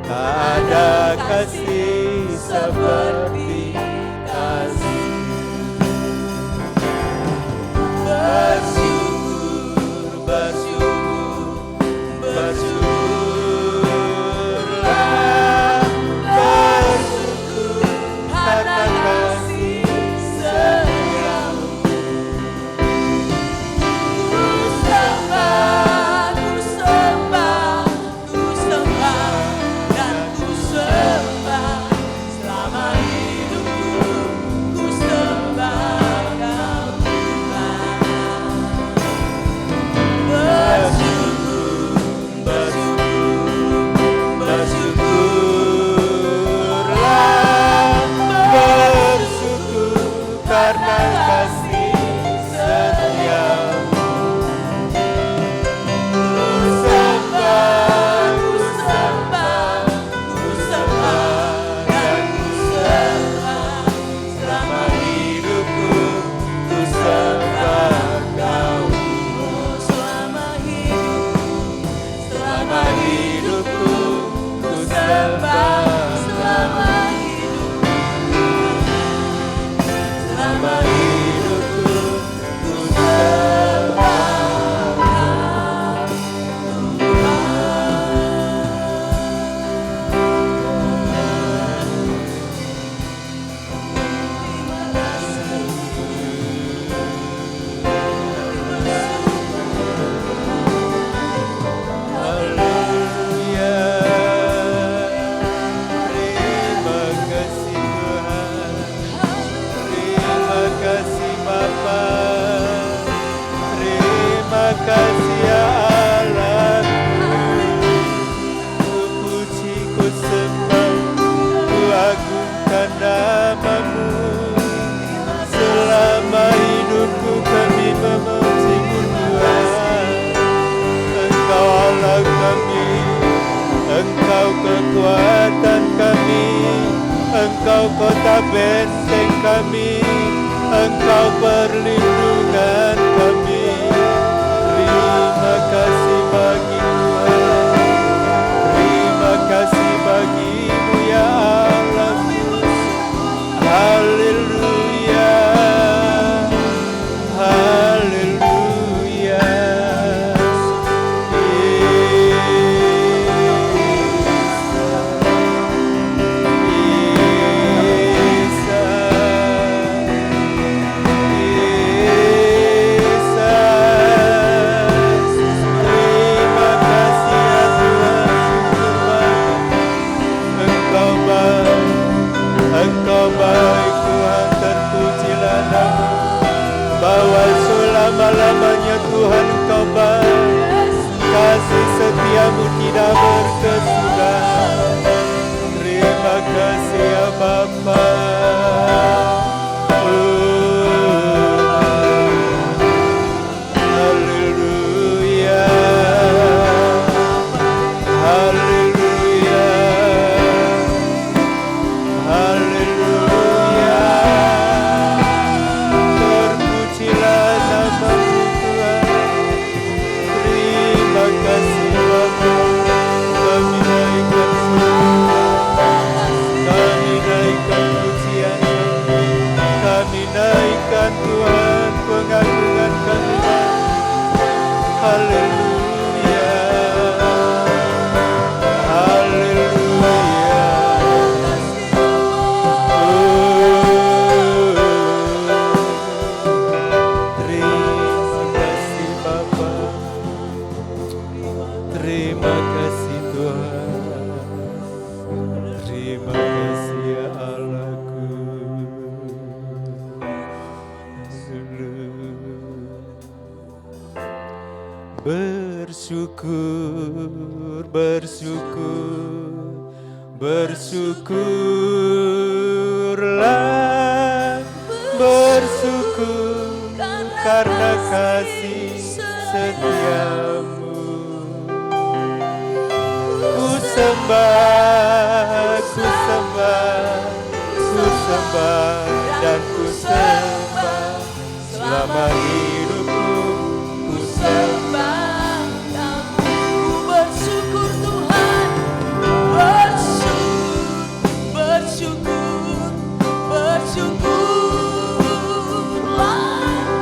Tak ada kasih seperti kasih. Bersyukur, bersyukur, bersyukurlah, bersyukur karena kasih setia-Mu. Ku sembah, ku sembah, ku sembah dan ku sembah selama benteng kami, Engkau perlindungan kami. Terima kasih bagi Tuhan, terima kasih bagimu ya Allah. Haleluya, haleluya. Engkau baik Tuhan, terpujilah nama. Bahwa selama-lamanya Tuhan Engkau baik, kasih setiamu tidak berkesudahan. Terima kasih ya Bapa. Haleluya, haleluya. Haleluya, terpujilah nama-Mu Tuhan. Terima kasih Bapa, kami naikkan sembah, kami naikkan pujian, kami naikkan Tuhan pengagungan kami. Haleluya, haleluya. Terima kasih Tuhan, terima kasih ya Allahku. Bersyukur, bersyukur, bersyukurlah, bersyukur karena kasih setiamu. Ku sembah, ku sembah, ku sembah dan ku sembah selama hidupku. Ku sembah, Ku bersyukur Tuhan, bersyukur, bersyukur, bersyukurlah,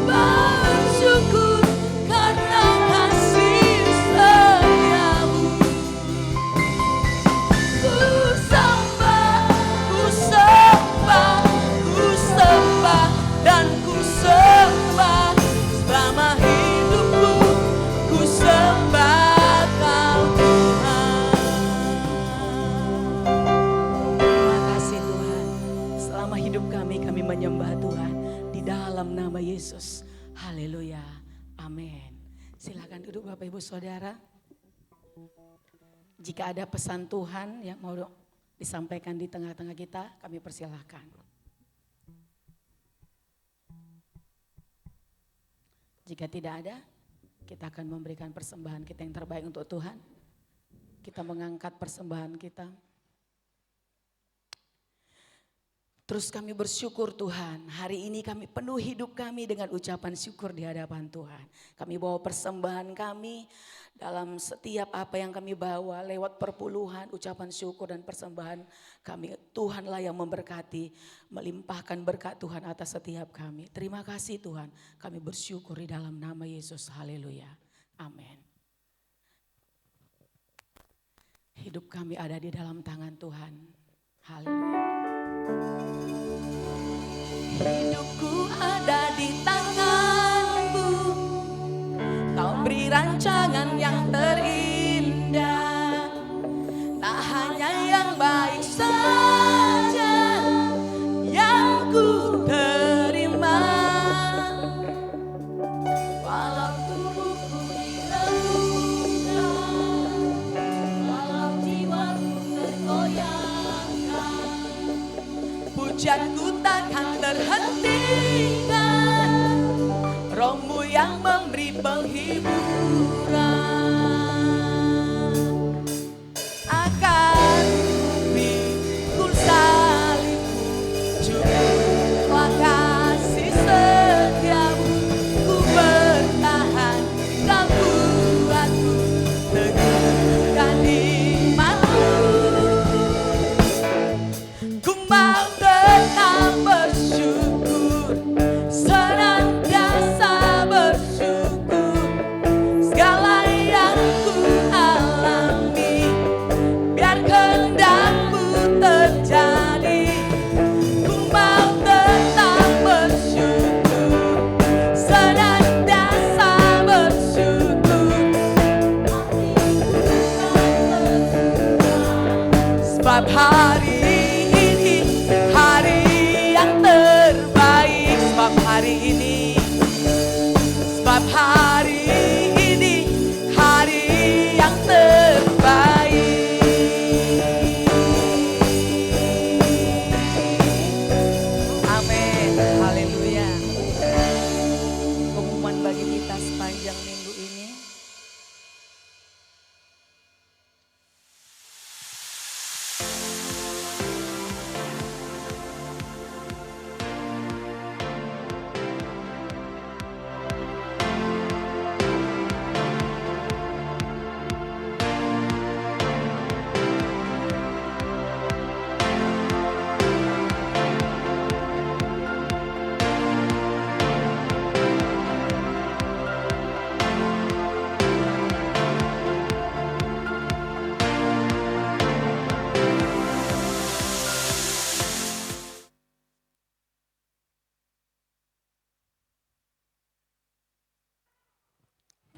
bersyukur karena kasih setiamu. Ku sembah, ku sembah, ku sembah dan ku sembah selama hidupku. Ku sembah Kau Tuhan. Terima kasih Tuhan. Selama hidup kami menyembah Tuhan di dalam nama Yesus. Haleluya. Amin. Silakan duduk Bapak Ibu Saudara. Jika ada pesan Tuhan yang mau disampaikan di tengah-tengah kita, kami persilahkan. Jika tidak ada, kita akan memberikan persembahan kita yang terbaik untuk Tuhan. Kita mengangkat persembahan kita. Terus kami bersyukur Tuhan, hari ini kami penuh hidup kami dengan ucapan syukur di hadapan Tuhan. Kami bawa persembahan kami dalam setiap apa yang kami bawa lewat perpuluhan, ucapan syukur dan persembahan kami. Tuhanlah yang memberkati, melimpahkan berkat Tuhan atas setiap kami. Terima kasih Tuhan, kami bersyukur di dalam nama Yesus. Haleluya. Amin. Hidup kami ada di dalam tangan Tuhan. Haleluya. Hidupku ada di tangan-Mu, Kau beri rancangan yang terindah. Tak hanya yang baik saja yang ku terima, walau tubuhku diremukkan, walau jiwaku tergoyahkan, pujianku takkan terhentikan, Roh-Mu yang memberi penghiburan. Akan pikul salibku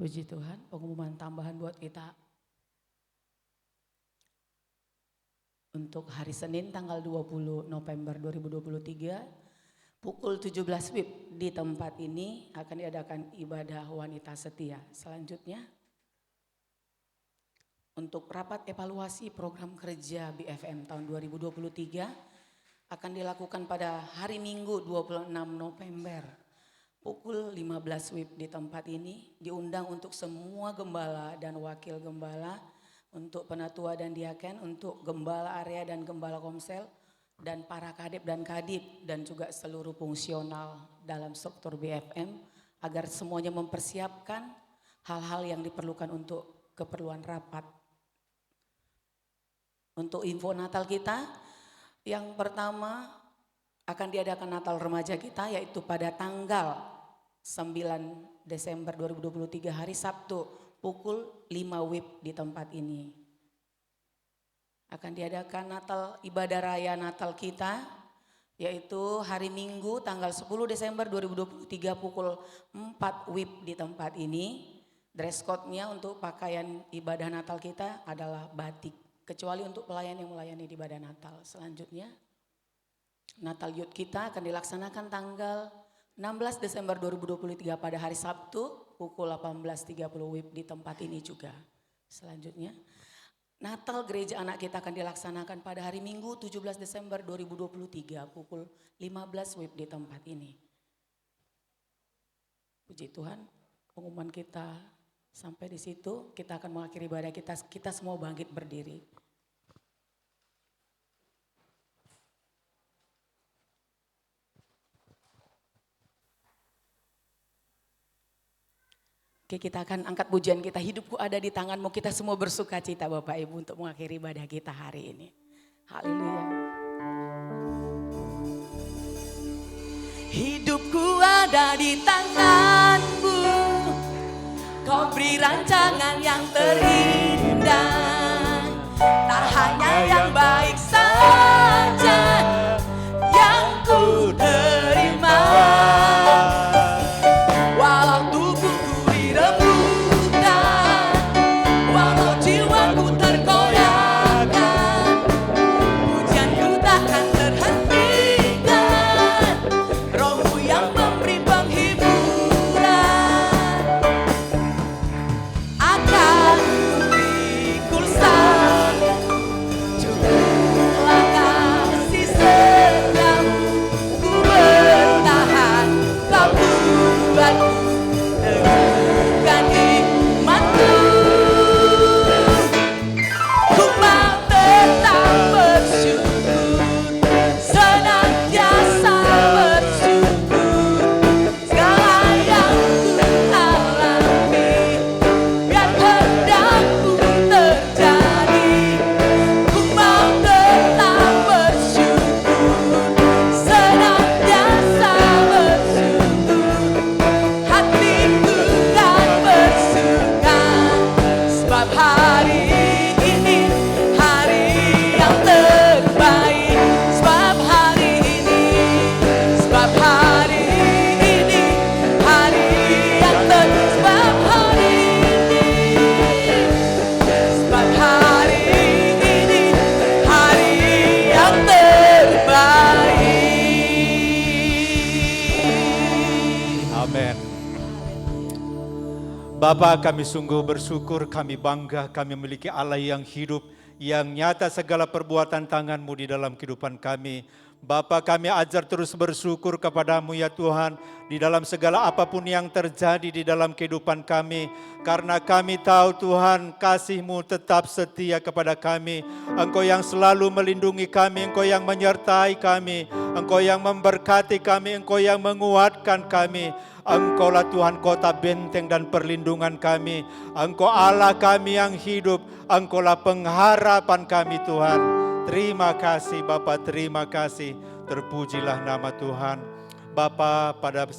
Puji Tuhan, pengumuman tambahan buat kita. Untuk hari Senin tanggal 20 November 2023, pukul 17 WIB di tempat ini akan diadakan ibadah wanita setia. Selanjutnya, untuk rapat evaluasi program kerja BFM tahun 2023 akan dilakukan pada hari Minggu 26 November pukul 15 WIB di tempat ini. Diundang untuk semua gembala dan wakil gembala, untuk penatua dan diaken, untuk gembala area dan gembala komsel, dan para kadep dan kadip, dan juga seluruh fungsional dalam struktur BFM, agar semuanya mempersiapkan hal-hal yang diperlukan untuk keperluan rapat. Untuk info Natal kita, yang pertama akan diadakan Natal remaja kita, yaitu pada tanggal 9 Desember 2023 hari Sabtu pukul 5 WIB di tempat ini. Akan diadakan Natal, ibadah raya Natal kita, yaitu hari Minggu tanggal 10 Desember 2023 pukul 4 WIB di tempat ini. Dress code-nya untuk pakaian ibadah Natal kita adalah batik, kecuali untuk pelayan yang melayani di ibadah Natal. Selanjutnya, Natal Youth kita akan dilaksanakan tanggal 16 Desember 2023 pada hari Sabtu pukul 18.30 WIB di tempat ini juga. Selanjutnya, Natal gereja anak kita akan dilaksanakan pada hari Minggu 17 Desember 2023 pukul 15 WIB di tempat ini. Puji Tuhan, pengumuman kita sampai di situ. Kita akan mengakhiri ibadah kita. Kita semua bangkit berdiri. Oke, kita akan angkat pujian kita. Hidupku ada di tanganmu. Kita semua bersuka cita Bapak Ibu untuk mengakhiri ibadah kita hari ini. Haleluya. Hidupku ada di tanganmu. Kau beri rancangan yang terindah. Tak hanya yang baik saja yang ku terima. Walau tubuhku direbutkan, walau jiwaku tergoyahkan, pujianku takkan terhentikan. Rohmu yang memberi penghiburan akan kupikul sang jumlah kasih setiamu. Ku bertahan, kau buatku teguhkan imanku. Ku mau tetap bersyukur, senantiasa bersyukur. Segala yang ku alami, biar kehendakmu terjadi. Ku mau tetap bersyukur, senantiasa bersyukur. Hatiku kan bersuka, sebab hari ini hari yang terbaik. Sebab hari ini, sebab hari ini hari yang sebab hari ini, sebab hari ini hari yang terbaik. Amin. Bapa, kami sungguh bersyukur, kami bangga, kami memiliki Allah yang hidup, yang nyata segala perbuatan tangan-Mu di dalam kehidupan kami. Bapa, kami ajar terus bersyukur kepadamu ya Tuhan, di dalam segala apapun yang terjadi di dalam kehidupan kami. Karena kami tahu Tuhan, kasih-Mu tetap setia kepada kami. Engkau yang selalu melindungi kami, Engkau yang menyertai kami, Engkau yang memberkati kami, Engkau yang menguatkan kami. Engkaulah Tuhan kota benteng dan perlindungan kami. Engkau Allah kami yang hidup. Engkaulah pengharapan kami Tuhan. Terima kasih Bapa, terima kasih. Terpujilah nama Tuhan. Bapa, pada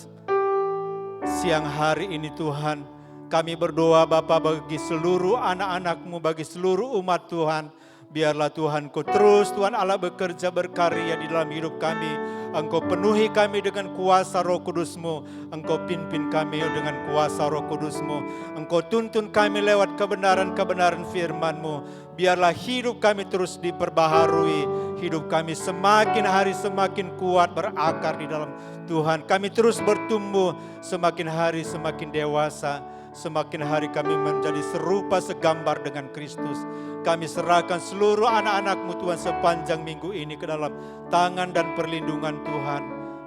siang hari ini Tuhan, kami berdoa Bapa bagi seluruh anak-anak-Mu, bagi seluruh umat Tuhan. Biarlah Tuhan Kau terus Tuhan Allah bekerja berkarya di dalam hidup kami. Engkau penuhi kami dengan kuasa Roh Kudus-Mu. Engkau pimpin kami dengan kuasa Roh Kudus-Mu. Engkau tuntun kami lewat kebenaran-kebenaran firman-Mu. Biarlah hidup kami terus diperbaharui. Hidup kami semakin hari semakin kuat berakar di dalam Tuhan. Kami terus bertumbuh, semakin hari semakin dewasa. Semakin hari kami menjadi serupa segambar dengan Kristus. Kami serahkan seluruh anak-anak-Mu Tuhan sepanjang minggu ini ke dalam tangan dan perlindungan Tuhan.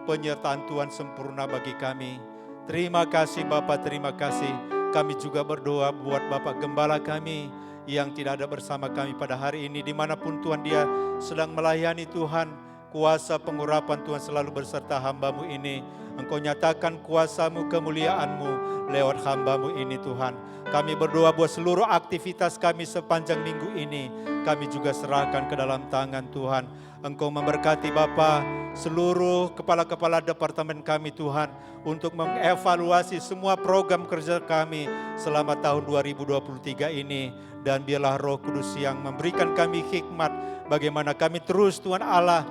Penyertaan Tuhan sempurna bagi kami. Terima kasih Bapa, terima kasih. Kami juga berdoa buat Bapak Gembala kami yang tidak ada bersama kami pada hari ini. Dimanapun Tuhan dia sedang melayani Tuhan, kuasa pengurapan Tuhan selalu berserta hamba-Mu ini. Engkau nyatakan kuasa-Mu, kemuliaan-Mu lewat hamba-Mu ini Tuhan. Kami berdoa buat seluruh aktivitas kami sepanjang minggu ini. Kami juga serahkan ke dalam tangan Tuhan. Engkau memberkati Bapa, seluruh kepala-kepala departemen kami Tuhan. Untuk mengevaluasi semua program kerja kami selama tahun 2023 ini. Dan biarlah Roh Kudus yang memberikan kami hikmat. Bagaimana kami terus Tuhan Allah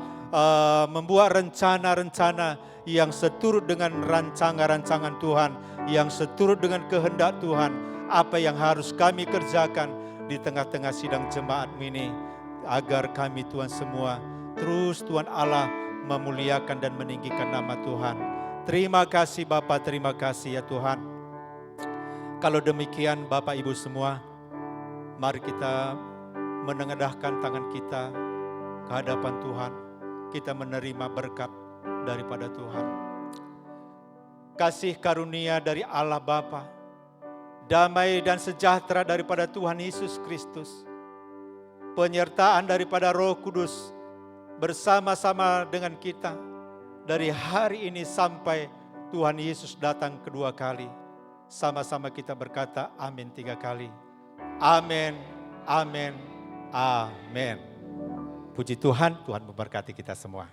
membuat rencana-rencana yang seturut dengan rancangan-rancangan Tuhan, yang seturut dengan kehendak Tuhan, apa yang harus kami kerjakan di tengah-tengah sidang jemaat ini, agar kami Tuhan semua terus Tuhan Allah memuliakan dan meninggikan nama Tuhan. Terima kasih Bapa, terima kasih ya Tuhan. Kalau demikian Bapak Ibu semua, mari kita menengadahkan tangan kita ke hadapan Tuhan. Kita menerima berkat daripada Tuhan. Kasih karunia dari Allah Bapa, damai dan sejahtera daripada Tuhan Yesus Kristus, penyertaan daripada Roh Kudus bersama-sama dengan kita dari hari ini sampai Tuhan Yesus datang kedua kali. Sama-sama kita berkata amin 3 kali. Amin, amin, amin. Puji Tuhan, Tuhan memberkati kita semua.